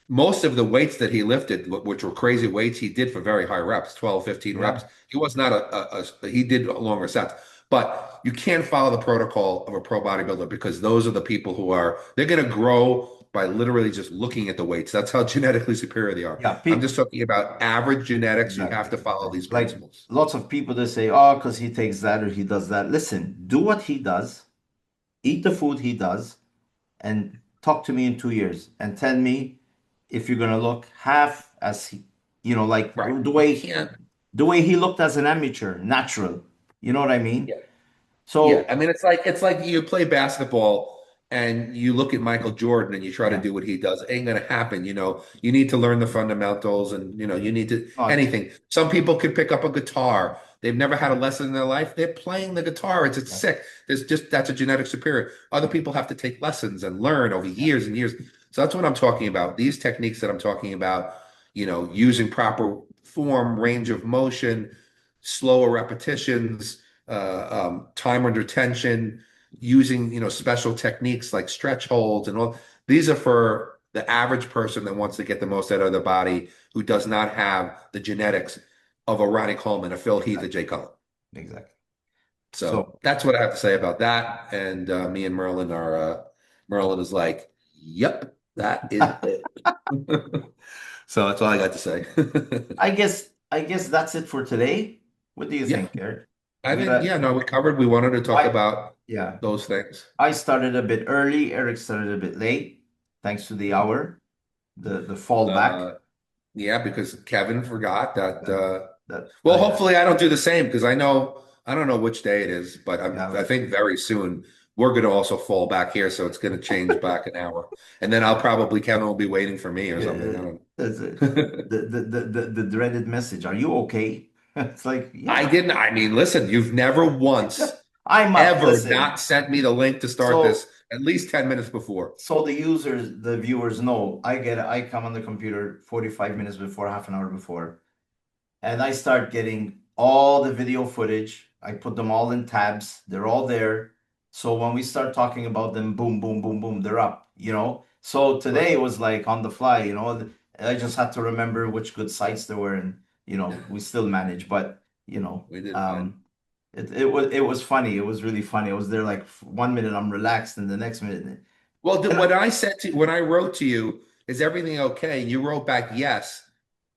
most of the weights that he lifted, which were crazy weights, he did for very high reps, 12, 15 yeah, reps. He was not he did longer sets. But you can't follow the protocol of a pro bodybuilder because those are the people they're going to grow by literally just looking at the weights. That's how genetically superior they are. yeah. I'm just talking about average genetics. You have Exactly, to follow exactly. these Like principles. lots of people that say, oh, because he takes that or he does that. Listen, do what he does, eat the food he does, and talk to me in 2 years and tell me if you're gonna look half as like Right. the You way can't. the way he looked as an amateur, natural. You know what I mean? Yeah. Yeah, So I mean it's like you play basketball and you look at Michael Jordan and you try to yeah, do what he does. It ain't gonna happen, You need to learn the fundamentals and you need to not anything. Some people could pick up a guitar. They've never had a lesson in their life. They're playing the guitar. It's yeah, sick. That's a genetic superior. Other people have to take lessons and learn over yeah, years and years. So that's what I'm talking about. These techniques that I'm talking about, using proper form, range of motion, slower repetitions time under tension, using, special techniques like stretch holds and all. These are for the average person that wants to get the most out of their body, who does not have the genetics of a Ronnie Coleman, a Phil Heath, a Exactly. Jay Cutler. Exactly. So So that's what I have to say about that. And me and Merlin are, Merlin is like, yep, that is it. So that's all I got to say. I guess that's it for today. What do you Yeah, think, Eric? I We think, got yeah, no, we covered. We wanted to talk I about yeah. those things. I started a bit early. Eric started a bit late, thanks to the hour, the fallback. Uh, yeah, because Kevin forgot that. That that Well, hopefully I don't do the same, because I don't know which day it is, but yeah. I think very soon we're going to also fall back here, so it's going to change back an hour, and then Kevin will be waiting for me or something. I don't That's it. know. The dreaded message. Are you okay? It's like, I yeah. didn't. I mean, listen, you've never once I'm up. ever Listen. not sent me the link to start So this at least 10 minutes before. so the users, the viewers know. I get it. I come on the computer 45 minutes before, half an hour before, and I start getting all the video footage. I put them all in tabs. They're all there. So when we start talking about them, boom, boom, boom, boom, they're up. So today it Perfect. was like on the fly. I just had to remember which good sites there were, and we still manage, but We did fine. it was funny. It was really funny. I was there like 1 minute I'm relaxed, and the next minute, Well, and when I said to when I wrote to you, is everything okay? You wrote back yes.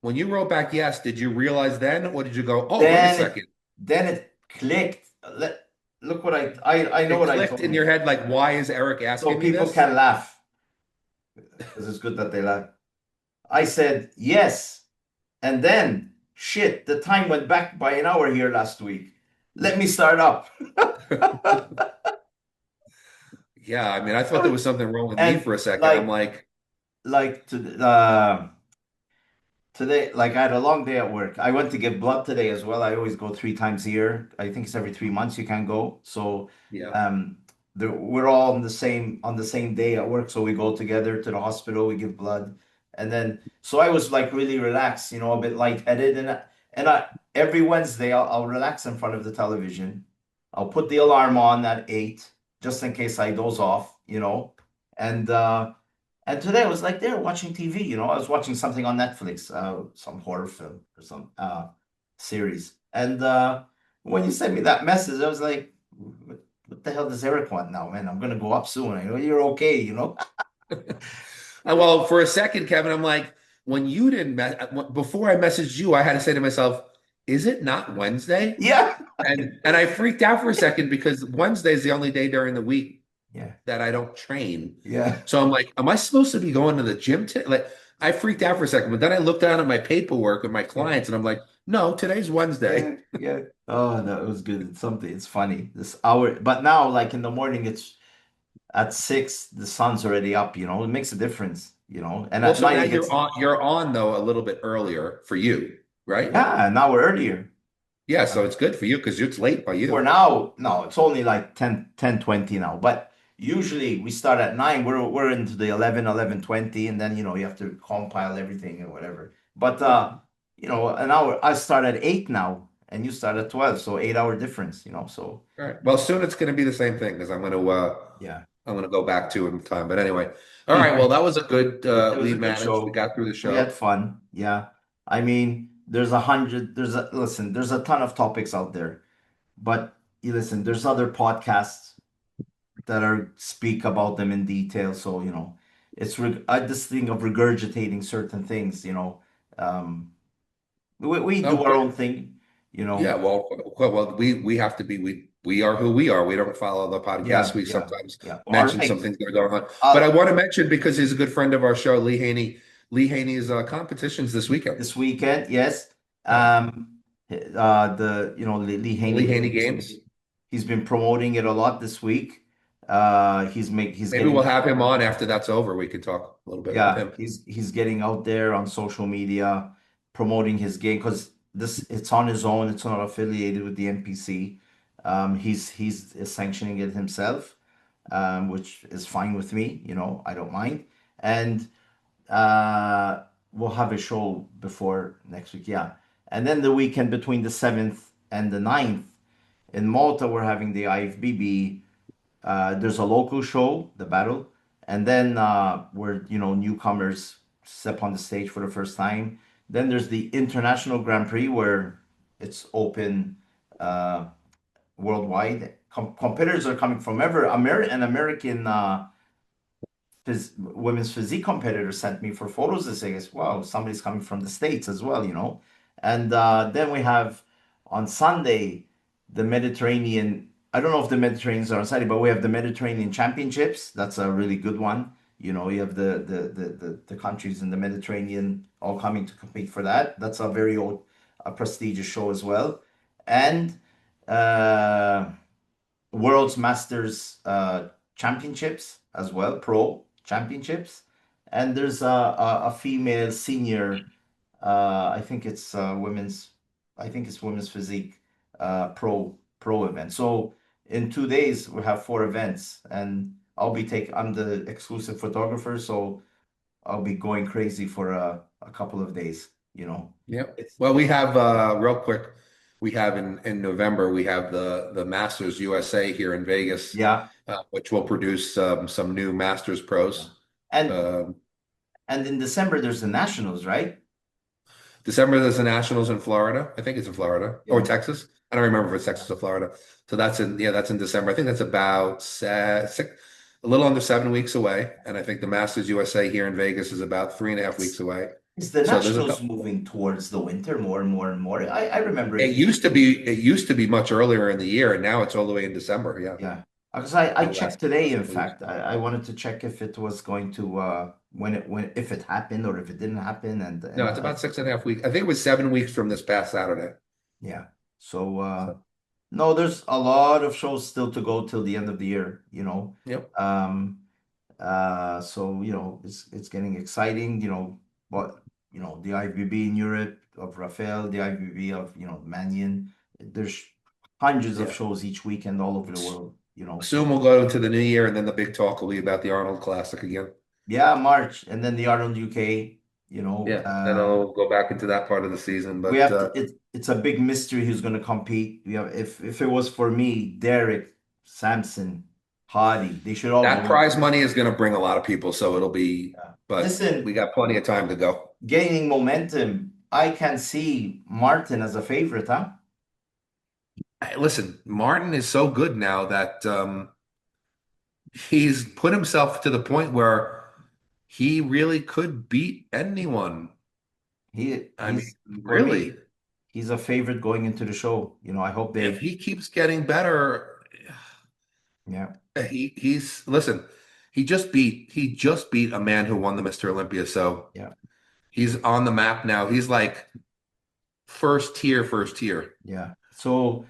When you wrote back yes, did you realize then, or did you go, oh, wait a then it second? then it clicked. Look what I know It what I clicked told in him. your head, like, why is Eric So asking me people this? can laugh because it's good that they laugh. I said yes, and then shit, the time went back by an hour here last week. Let me start up. Yeah, I mean, I thought there was something wrong with me And for a second. I'm like like, like today, like I had a long day at work. I went to give blood today as well. I always go 3 times a year. I think it's every 3 months you can go. So yeah. um, we're all on the same day at work. So we go together to the hospital. We give blood, and then so I was like really relaxed, a bit lightheaded, and every Wednesday I'll relax in front of the television. I'll put the alarm on at 8 just in case I doze off. And today I was like there watching TV. I was watching something on Netflix, some horror film or some series. And when you sent me that message, I was like, what the hell does Eric want now, man? I'm gonna go up soon. I know you're okay. Well, for a second, Kevin, I'm like, when you didn't before I messaged you, I had to say to myself, is it not Wednesday? Yeah. And I freaked out for a second, because Wednesday is the only day during the week Yeah. that I don't train. Yeah. So I'm like, am I supposed to be going to the gym today? Like, I freaked out for a second, but then I looked down at my paperwork with my Yeah. clients, and I'm like, no, today's Wednesday. Yeah. Yeah. Oh no, it was good. It's something. It's funny. This hour, but now, like in the morning, it's at 6. The sun's already up. It makes a difference. And Well, at so night now it gets, you're on though a little bit earlier for you, right? yeah, an hour earlier. Yeah, so it's good for you because it's late by For you. now, no, it's only like 10:20 now. But usually we start at 9. We're into the 11:20, and then you have to compile everything and whatever. But an hour. I start at 8 now, and you start at 12, so 8 hour difference. So All right. Well, soon it's going to be the same thing, because yeah, I'm gonna go back to in time. But anyway, all right. Well, that was a good it was a lead good managed. We show. got through the We had show. fun. Yeah, I mean, listen, there's a ton of topics out there, but you listen, there's other podcasts that are speak about them in detail. So it's this thing of regurgitating certain things. Um, we do our Okay. own thing. You Yeah. know, Well, we have to be. We are who we are. We don't follow the podcast. yeah, We yeah, sometimes yeah. All mention some right. things that are going on. But I Uh, want to mention, because he's a good friend of our show, Lee Haney. Lee Haney's competitions this weekend. this weekend, yes. Yeah. Lee Haney Lee Haney Games. games. He's been promoting it a lot this week. He's Maybe we'll getting have him on after that's over. We could talk a little bit with Yeah, him. he's getting out there on social media promoting his game because it's on his own. It's not affiliated with the NPC. He's sanctioning it himself, which is fine with me. I don't mind. And we'll have a show before next week. Yeah, and then the weekend between the 7th and the 9th. In Malta, we're having the IFBB. There's a local show, the battle, and then where newcomers step on the stage for the first time. Then there's the International Grand Prix where it's open uh, worldwide. Competitors are coming from an American women's physique competitor sent me for photos to say, wow, somebody's coming from the States as well. And then we have on Sunday the Mediterranean. I don't know if the Mediterraneans are on Sunday, but we have the Mediterranean Championships. That's a really good one. You have the countries in the Mediterranean all coming to compete for that. That's a very old, a prestigious show as well. And uh, World's Masters Championships as well, Pro Championships, and there's a female senior. I think it's women's. I think it's women's physique pro event. So in 2 days we have four events, and I'm the exclusive photographer, so I'll be going crazy for a couple of days. Yep. It's Well, we have real quick, we have in November we have the Masters USA here in Vegas, yeah, which will produce some new Masters yeah. pros. and Um, and in December there's the nationals, right? December there's the Nationals in Florida. I think it's in Florida or Yeah. Texas. I don't remember if it's Texas or Florida. So that's in December. I think that's about a little under 7 weeks away. And I think the Masters USA here in Vegas is about 3.5 weeks away. Is the So there's a Nationals couple. moving towards the winter more and more and more? I remember it. It used to be much earlier in the year, and now it's all the way in December. Yeah, Yeah, because I the checked last today. In couple weeks. fact, I wanted to check if it was going to when if it happened or if it didn't happen, No, and it's about 6.5 weeks. I think it was 7 weeks from this past Saturday. yeah. So So, no, there's a lot of shows still to go till the end of the year. yep. Um, so it's getting exciting. But the IBB in Europe of Rafael, the IBB of Mannion. There's hundreds of Yeah. shows each weekend all over the world. Soon So we'll go into the new year, and then the big talk will be about the Arnold Classic again. yeah, March, and then the Arnold UK. Yeah, then I'll go back into that part of the season. We But have to. It's a big mystery who's going to compete. We have if it was for me, Derek, Samson, Hardy, they should all that go into prize it. money is going to bring a lot of people, so it'll be. Yeah. But we Listen, got plenty of time to go. gaining momentum. I can see Martin as a favorite, huh? Hey, listen, Martin is so good now that he's put himself to the point where he really could beat anyone. I mean, He's for really, me. He's a favorite going into the show. I hope if they. he keeps getting better, Yeah, he's listen. He just beat a man who won the Mr. Olympia, so yeah, he's on the map now. He's like first tier, first tier. yeah. So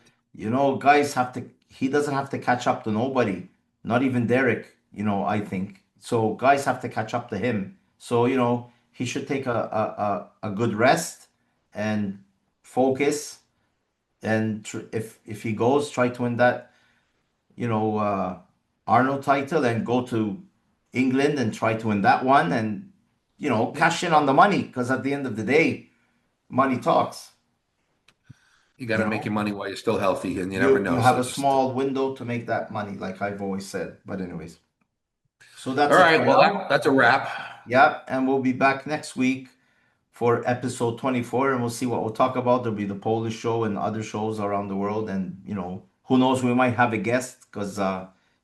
guys have to. He doesn't have to catch up to nobody, not even Derek. I think so. Guys have to catch up to him. So he should take a good rest and focus. And if he goes, try to win that Arnold title and go to England and try to win that one and Yeah, cash in on the money because at the end of the day, money talks. you got You to make know, your money while you're still healthy, and you never you know. have So a just small window to make that money, like I've always said. But anyways, so all that's it right. for Well, now. that's a wrap. Yeah, and we'll be back next week for episode 24, and we'll see what we'll talk about. There'll be the Polish show and other shows around the world, and who knows, we might have a guest because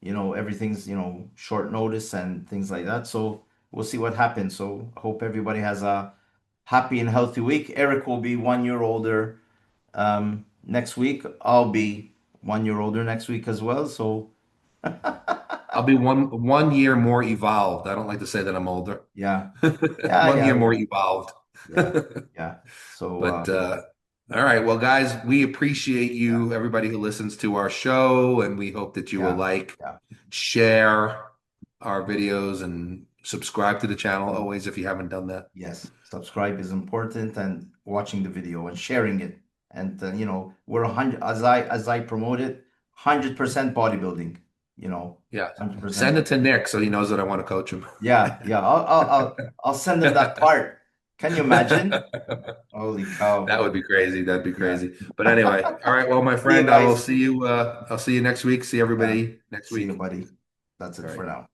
everything's short notice and things like that. So we'll see what happens. So I hope everybody has a happy and healthy week. Eric will be 1 year older next week. I'll be 1 year older next week as well. So I'll be one year more evolved. I don't like to say that I'm older. yeah, yeah, One yeah, year more yeah, evolved. yeah, yeah. So But all right, well, guys, we appreciate yeah, you, everybody who listens to our show, and we hope that you will yeah, like, yeah. share our videos, and subscribe to the channel always if you haven't done that. Yes, subscribe is important and watching the video and sharing it. And we're 100 as I promote it, 100% bodybuilding, Yeah, 100%. send it to Nick so he knows that I want to coach him. Yeah, yeah. I'll send them that part. Can you imagine? Holy cow. That would be crazy. That'd be Yeah. crazy. But anyway, all right. Well, my See you friend, I will guys. see you. I'll see you next week. See Yeah. everybody next See you, week. buddy. That's All it for right. now.